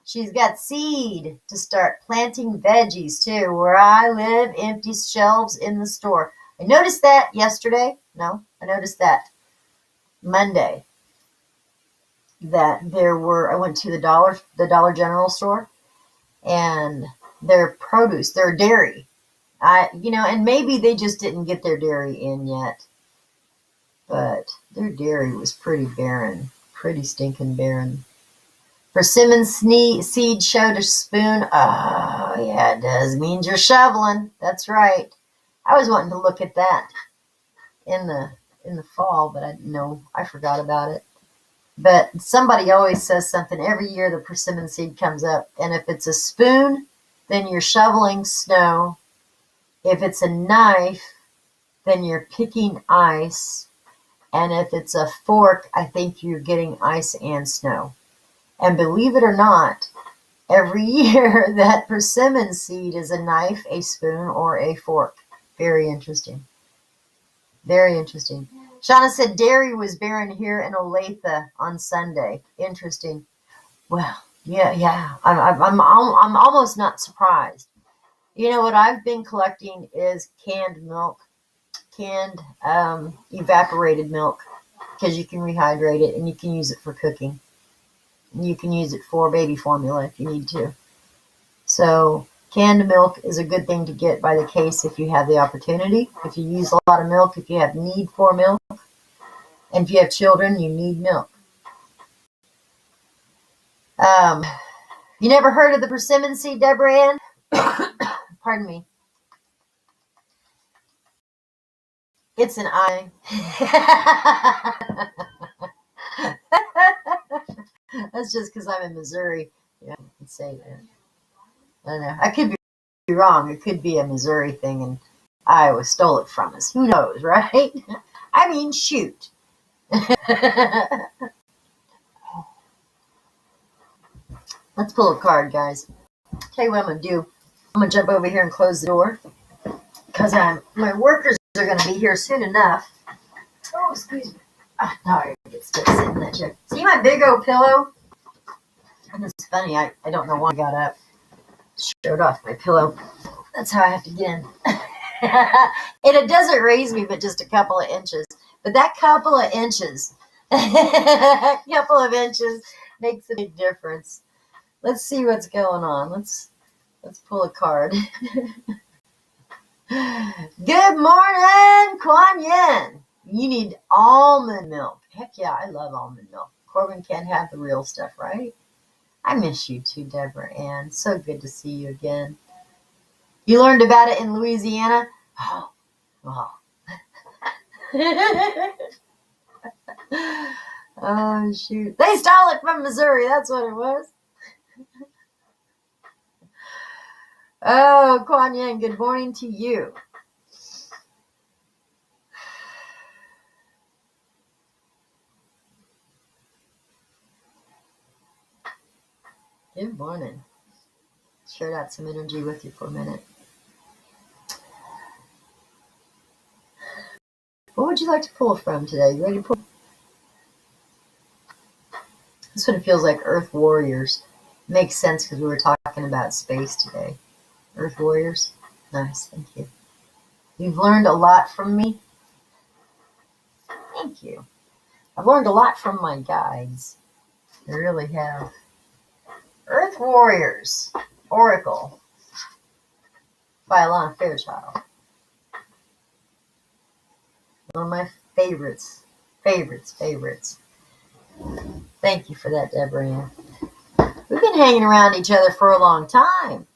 Speaker 1: She's got seed to start planting veggies too. Where I live, empty shelves in the store. I noticed that yesterday. No, I noticed that Monday. That there were, I went to the Dollar General store, and their produce, their dairy. And maybe they just didn't get their dairy in yet. But their dairy was pretty barren. Pretty stinking barren. Persimmon seed showed a spoon. Oh, yeah, it does. Means you're shoveling. That's right. I was wanting to look at that in the fall, but I didn't know. I forgot about it. But somebody always says something. Every year the persimmon seed comes up. And if it's a spoon, then you're shoveling snow. If it's a knife, then you're picking ice. And if it's a fork, I think you're getting ice and snow. And believe it or not, every year that persimmon seed is a knife, a spoon, or a fork. Very interesting. Very interesting. Shauna said dairy was barren here in Olathe on Sunday. Interesting. Well, yeah. I'm almost not surprised. You know what I've been collecting is canned milk, canned evaporated milk, because you can rehydrate it and you can use it for cooking. You can use it for baby formula if you need to. So canned milk is a good thing to get by the case if you have the opportunity. If you use a lot of milk, if you have need for milk, and if you have children, you need milk. You never heard of the persimmon seed, Deborah Ann? Pardon me. It's an eye. That's just because I'm in Missouri. Yeah, I can say that. I don't know. I could be wrong. It could be a Missouri thing and Iowa stole it from us. Who knows, right? I mean, shoot. Let's pull a card, guys. Tell you what I'm going to do. I'm going to jump over here and close the door because my workers are going to be here soon enough. Oh, excuse me. Oh, no, I get stuck sitting in that chair. See my big old pillow? And it's funny, I don't know why I got up. Showed off my pillow. That's how I have to get in. And it doesn't raise me but just a couple of inches. But that couple of inches, makes a big difference. Let's see what's going on. Let's pull a card. Good morning, Kuan Yin. You need almond milk. Heck yeah, I love almond milk. Corbin can't have the real stuff, right? I miss you too, Deborah Ann. So good to see you again. You learned about it in Louisiana? Oh, wow. Oh, shoot. They stole it from Missouri. That's what it was. Oh, Kuan Yin, good morning to you. Good morning. Shared out some energy with you for a minute. What would you like to pull from today? You ready to pull? This one feels like Earth Warriors. Makes sense because we were talking about space today. Earth Warriors. Nice, thank you. You've learned a lot from me. Thank you. I've learned a lot from my guides. I really have. Earth Warriors. Oracle. By Alana Fairchild. One of my favorites. Favorites. Thank you for that, Deborah Ann. We've been hanging around each other for a long time.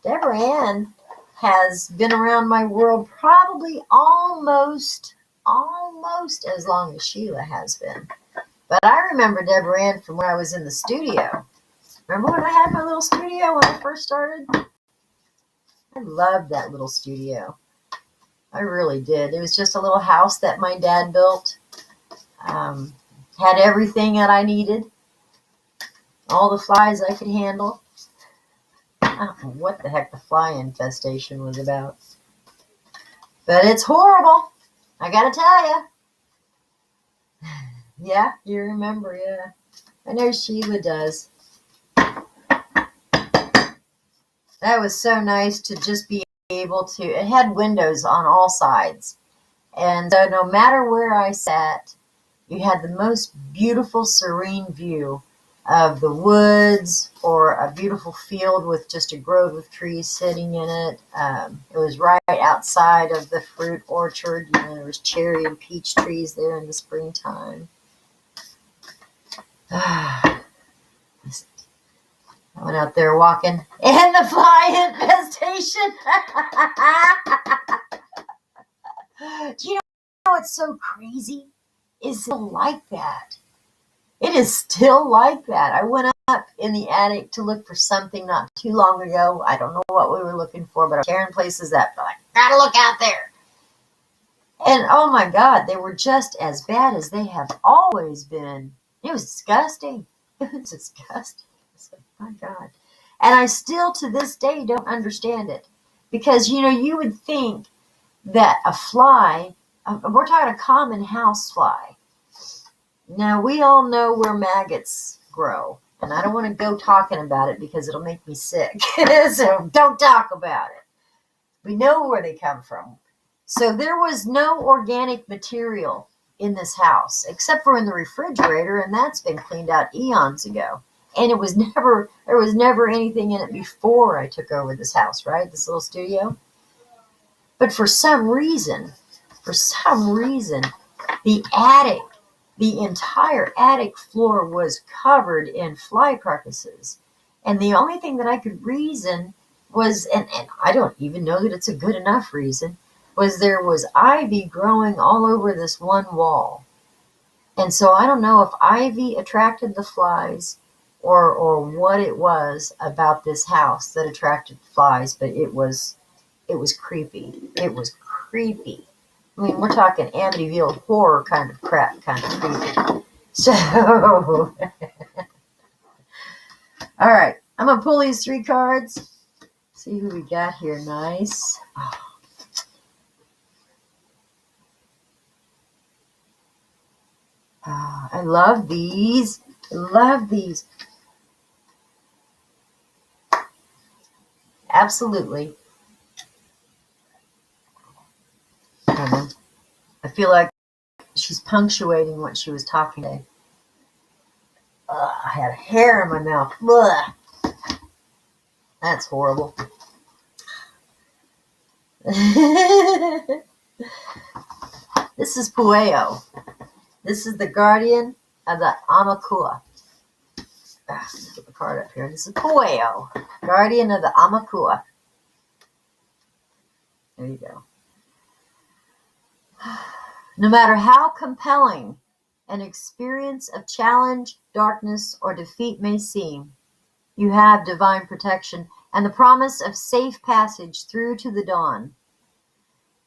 Speaker 1: Deborah Ann has been around my world probably almost as long as Sheila has been. But I remember Deborah Ann from when I was in the studio. Remember when I had my little studio when I first started? I loved that little studio. I really did. It was just a little house that my dad built. Had everything that I needed. All the flies I could handle. I don't know what the heck the fly infestation was about. But it's horrible. I gotta tell you. Yeah, you remember, yeah. I know Sheila does. That was so nice to just be able to, it had windows on all sides. And so no matter where I sat, you had the most beautiful, serene view of the woods or a beautiful field with just a grove of trees sitting in it. It was right outside of the fruit orchard. You know, there was cherry and peach trees there in the springtime. I went out there walking, and the fly infestation. Do you know what's so crazy? It's still like that. It is still like that. I went up in the attic to look for something not too long ago. I don't know what we were looking for, but I was tearing places up. I'm like, gotta look out there. And oh my God, they were just as bad as they have always been. It was disgusting. It was disgusting. It's like, my God. And I still to this day don't understand it. Because, you know, you would think that a fly, we're talking a common house fly. Now, we all know where maggots grow. And I don't want to go talking about it because it'll make me sick. So don't talk about it. We know where they come from. So there was no organic material in this house, except for in the refrigerator, and that's been cleaned out eons ago. And there was never anything in it before I took over this house, right? This little studio. But for some reason, the entire attic floor was covered in fly carcasses. And the only thing that I could reason was, and I don't even know that it's a good enough reason, was there was ivy growing all over this one wall. And so I don't know if ivy attracted the flies or what it was about this house that attracted flies, but it was creepy. It was creepy. I mean, we're talking Amityville horror kind of crap, kind of creepy. So, all right, I'm going to pull these 3 cards. See who we got here. Nice. Oh. Oh, I love these. Absolutely. I feel like she's punctuating what she was talking today. I had a hair in my mouth. Ugh. That's horrible. This This is Pueo. This is the guardian of the Amakua. Let's put the card up here. This is Pueo, guardian of the Amakua. There you go. No matter how compelling an experience of challenge, darkness, or defeat may seem, you have divine protection and the promise of safe passage through to the dawn.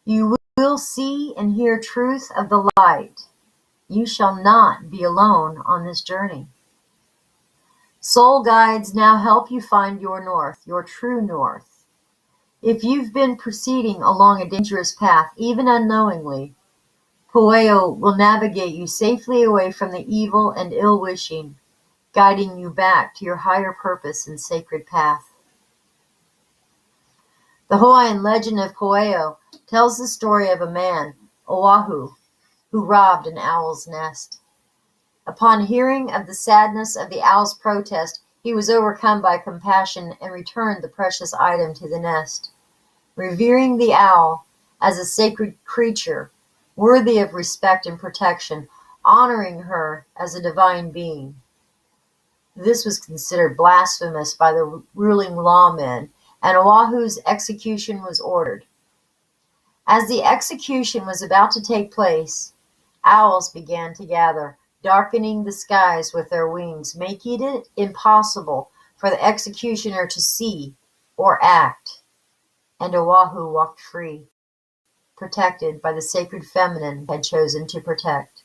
Speaker 1: You will see and hear truth of the light. You shall not be alone on this journey. Soul guides now help you find your north, your true north. If you've been proceeding along a dangerous path, even unknowingly, Pueo will navigate you safely away from the evil and ill-wishing, guiding you back to your higher purpose and sacred path. The Hawaiian legend of Pueo tells the story of a man, Oahu, who robbed an owl's nest. Upon hearing of the sadness of the owl's protest, he was overcome by compassion and returned the precious item to the nest. Revering the owl as a sacred creature, worthy of respect and protection, honoring her as a divine being. This was considered blasphemous by the ruling lawmen, and Oahu's execution was ordered. As the execution was about to take place, owls began to gather, darkening the skies with their wings, making it impossible for the executioner to see or act. And Oahu walked free, protected by the sacred feminine he had chosen to protect.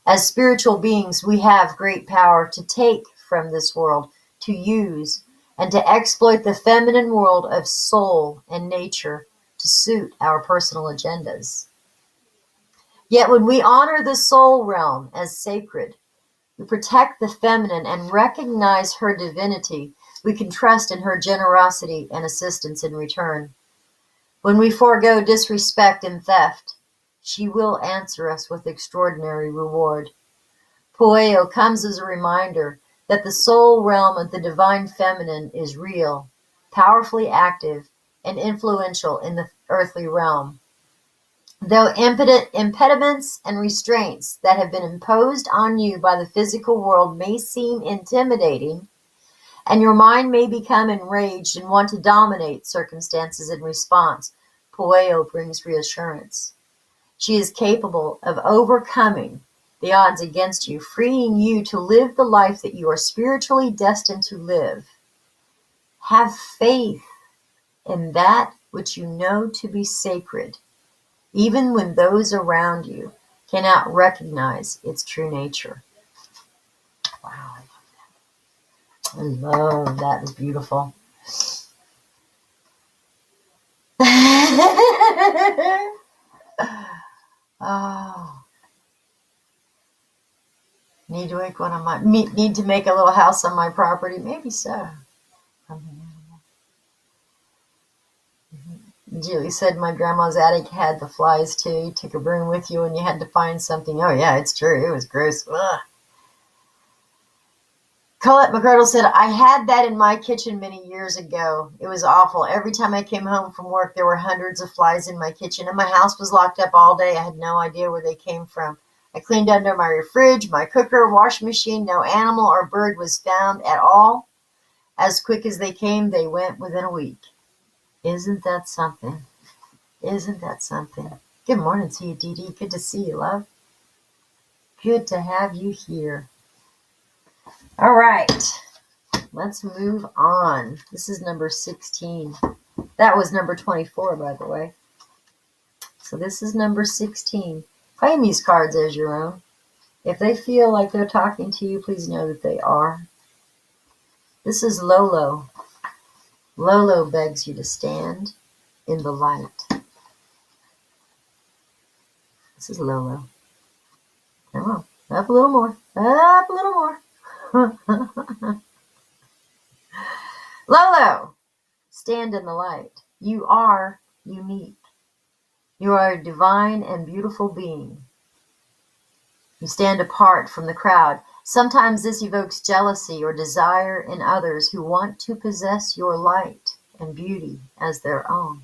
Speaker 1: As spiritual beings, we have great power to take from this world, to use, and to exploit the feminine world of soul and nature to suit our personal agendas. Yet when we honor the soul realm as sacred, we protect the feminine and recognize her divinity, we can trust in her generosity and assistance in return. When we forego disrespect and theft, she will answer us with extraordinary reward. Pueo comes as a reminder that the soul realm of the divine feminine is real, powerfully active, and influential in the earthly realm. Though impediments and restraints that have been imposed on you by the physical world may seem intimidating, and your mind may become enraged and want to dominate circumstances in response, Pueo brings reassurance. She is capable of overcoming the odds against you, freeing you to live the life that you are spiritually destined to live. Have faith in that which you know to be sacred, even when those around you cannot recognize its true nature. Wow. I love that. It's beautiful. Oh. Need to make one on my need to make a little house on my property? Maybe so. Julie said my grandma's attic had the flies too. You took a broom with you and you had to find something. Oh yeah, it's true. It was gross. Ugh. Colette McCardle said, I had that in my kitchen many years ago. It was awful. Every time I came home from work, there were hundreds of flies in my kitchen, and my house was locked up all day. I had no idea where they came from. I cleaned under my fridge, my cooker, washing machine. No animal or bird was found at all. As quick as they came, they went within a week. Isn't that something? Isn't that something? Good morning to you, Dee Dee. Good to see you, love. Good to have you here. All right, let's move on. This is number 16. That was number 24, by the way. So this is number 16. Claim these cards as your own. If they feel like they're talking to you, please know that they are. This is Lolo. Lolo begs you to stand in the light. This is Lolo. Come on, up a little more. Up a little more. Lolo, stand in the light. You are unique. You are a divine and beautiful being. You stand apart from the crowd. Sometimes this evokes jealousy or desire in others who want to possess your light and beauty as their own.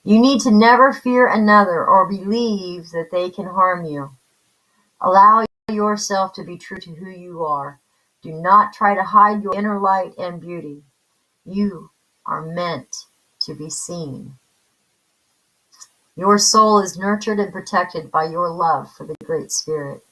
Speaker 1: You need to never fear another or believe that they can harm you. Allow yourself to be true to who you are. Do not try to hide your inner light and beauty. You are meant to be seen. Your soul is nurtured and protected by your love for the Great Spirit.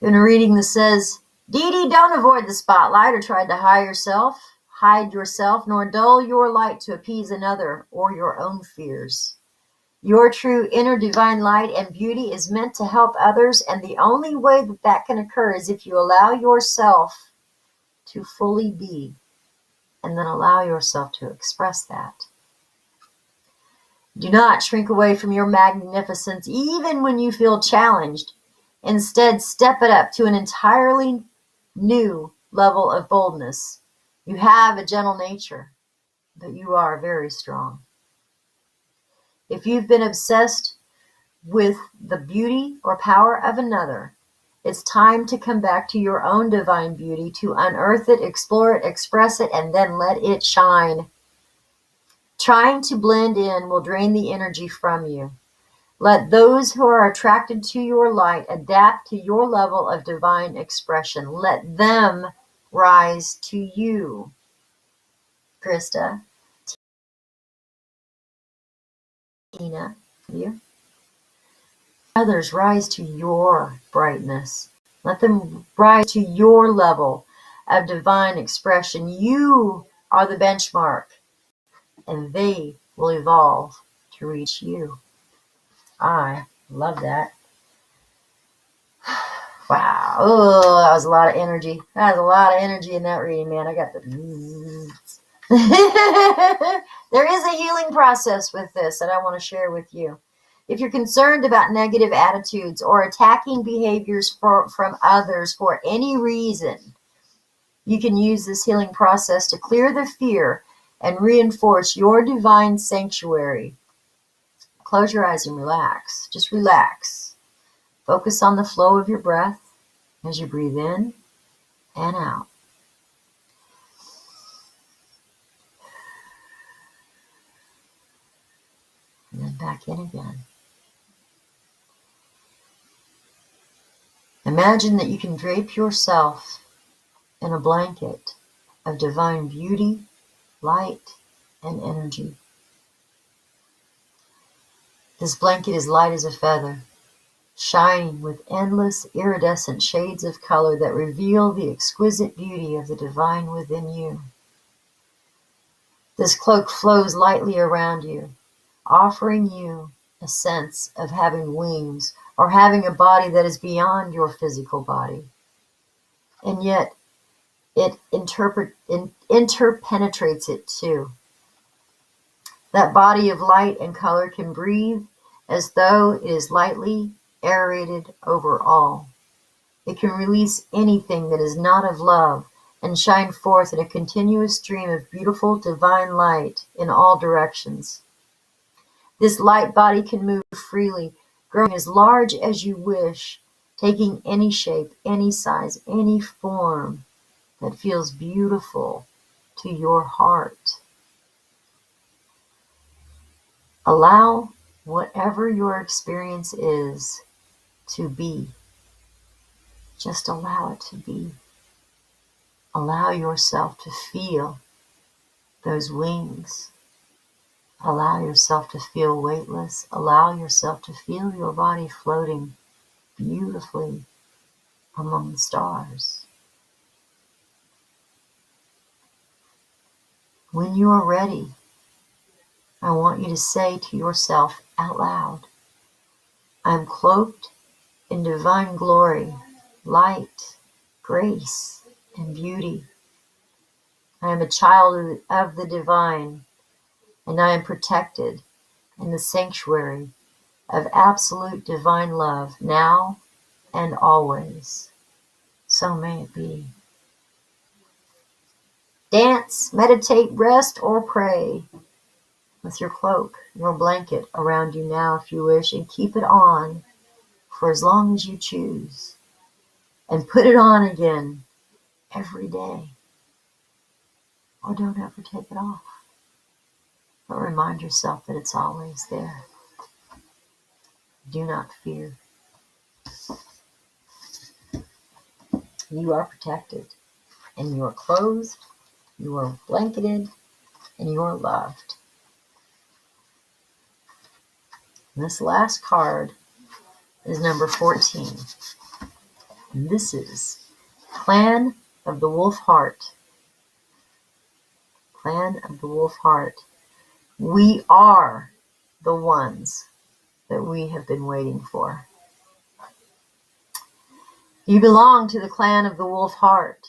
Speaker 1: In a reading that says, Dee Dee, don't avoid the spotlight or try to hide yourself, nor dull your light to appease another or your own fears. Your true inner divine light and beauty is meant to help others, and the only way that that can occur is if you allow yourself to fully be, and then allow yourself to express that. Do not shrink away from your magnificence even when you feel challenged. Instead, step it up to an entirely new level of boldness. You have a gentle nature, but you are very strong. If you've been obsessed with the beauty or power of another, it's time to come back to your own divine beauty, to unearth it, explore it, express it, and then let it shine. Trying to blend in will drain the energy from you. Let those who are attracted to your light adapt to your level of divine expression. Let them rise to you. Krista, Tina, you. Others rise to your brightness. Let them rise to your level of divine expression. You are the benchmark, and they will evolve to reach you. I love that. Wow. Oh, that was a lot of energy. That was a lot of energy in that reading, man. I got the... There is a healing process with this that I want to share with you. If you're concerned about negative attitudes or attacking behaviors from others for any reason, you can use this healing process to clear the fear and reinforce your divine sanctuary. Close your eyes and relax. Just relax. Focus on the flow of your breath as you breathe in and out. And then back in again. Imagine that you can drape yourself in a blanket of divine beauty, light, and energy. This blanket is light as a feather, shining with endless iridescent shades of color that reveal the exquisite beauty of the divine within you. This cloak flows lightly around you, offering you a sense of having wings or having a body that is beyond your physical body. And yet, it interpenetrates it too. That body of light and color can breathe as though it is lightly aerated over all. It can release anything that is not of love and shine forth in a continuous stream of beautiful divine light in all directions. This light body can move freely, growing as large as you wish, taking any shape, any size, any form that feels beautiful to your heart. Allow whatever your experience is to be. Just allow it to be. Allow yourself to feel those wings. Allow yourself to feel weightless. Allow yourself to feel your body floating beautifully among the stars. When you are ready, I want you to say to yourself out loud, I am cloaked in divine glory, light, grace, and beauty. I am a child of the divine, and I am protected in the sanctuary of absolute divine love now and always. So may it be. Dance, meditate, rest, or pray with your cloak, your blanket around you now if you wish, and keep it on for as long as you choose. And put it on again every day. Or don't ever take it off. But remind yourself that it's always there. Do not fear. You are protected, and you are clothed, you are blanketed, and you are loved. And this last card is number 14. And this is Clan of the Wolf Heart. Clan of the Wolf Heart. We are the ones that we have been waiting for. You belong to the Clan of the Wolf Heart.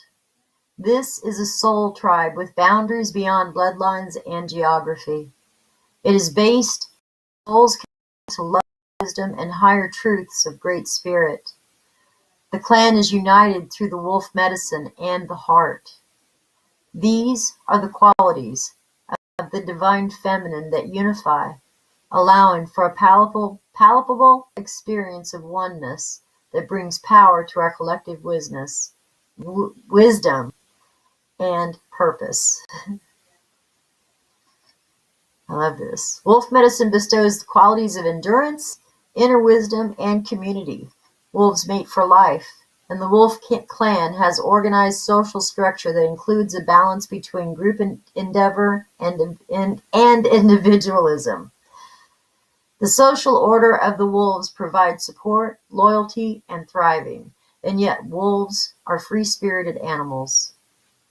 Speaker 1: This is a soul tribe with boundaries beyond bloodlines and geography. It is based on souls connected to love, wisdom, and higher truths of Great Spirit. The clan is united through the wolf medicine and the heart. These are the qualities of the divine feminine that unify, allowing for a palpable experience of oneness that brings power to our collective wisdom and purpose. I love this. Wolf medicine bestows the qualities of endurance, inner wisdom, and community. Wolves mate for life, and the wolf clan has organized social structure that includes a balance between group endeavor and individualism. The social order of the wolves provides support, loyalty, and thriving, and yet wolves are free-spirited animals.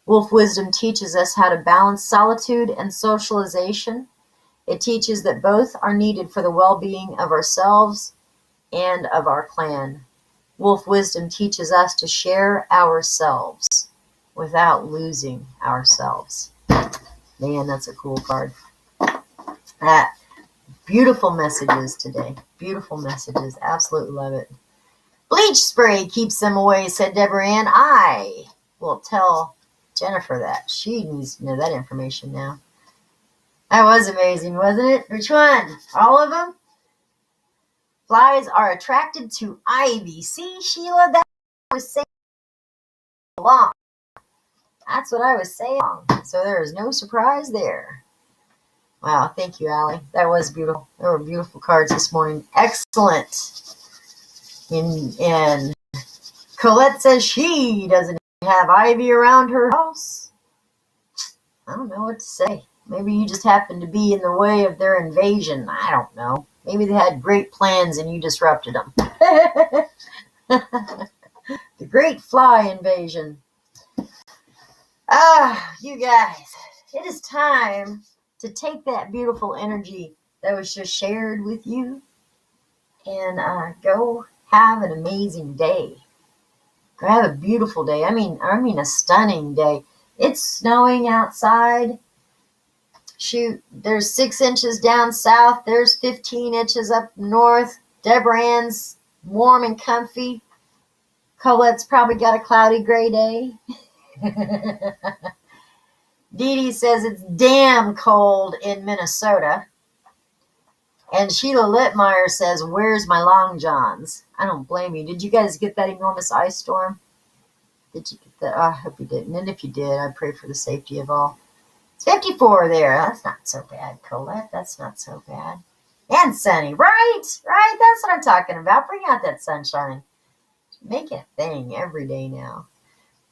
Speaker 1: Wolf wisdom teaches us how to balance solitude and socialization. It teaches that both are needed for the well-being of ourselves and of our clan. Wolf wisdom teaches us to share ourselves without losing ourselves. Man, that's a cool card. Beautiful messages today. Beautiful messages. Absolutely love it. Bleach spray keeps them away, said Deborah Ann. I will tell Jennifer that. She needs to know that information now. That was amazing, wasn't it? Which one? All of them? Flies are attracted to ivy. See, Sheila, that was saying along. That's what I was saying. So there is no surprise there. Wow, thank you, Allie. That was beautiful. There were beautiful cards this morning. Excellent. And Colette says she doesn't have ivy around her house. I don't know what to say. Maybe you just happened to be in the way of their invasion. I don't know. Maybe they had great plans and you disrupted them. The Great Fly Invasion. You guys, it is time to take that beautiful energy that was just shared with you and go have an amazing day. Go have a beautiful day. I mean a stunning day. It's snowing outside. Shoot, there's 6 inches down south. There's 15 inches up north. Deborah Ann's warm and comfy. Colette's probably got a cloudy gray day. Dee Dee says it's damn cold in Minnesota. And Sheila Littmeyer says, where's my long johns? I don't blame you. Did you guys get that enormous ice storm? Did you get that? I hope you didn't. And if you did, I pray for the safety of all. It's 54 there. That's not so bad, Colette. That's not so bad. And sunny. Right? That's what I'm talking about. Bring out that sunshine. Make it a thing every day now.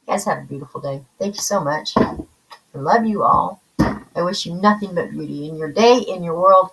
Speaker 1: You guys have a beautiful day. Thank you so much. I love you all. I wish you nothing but beauty in your day, in your world,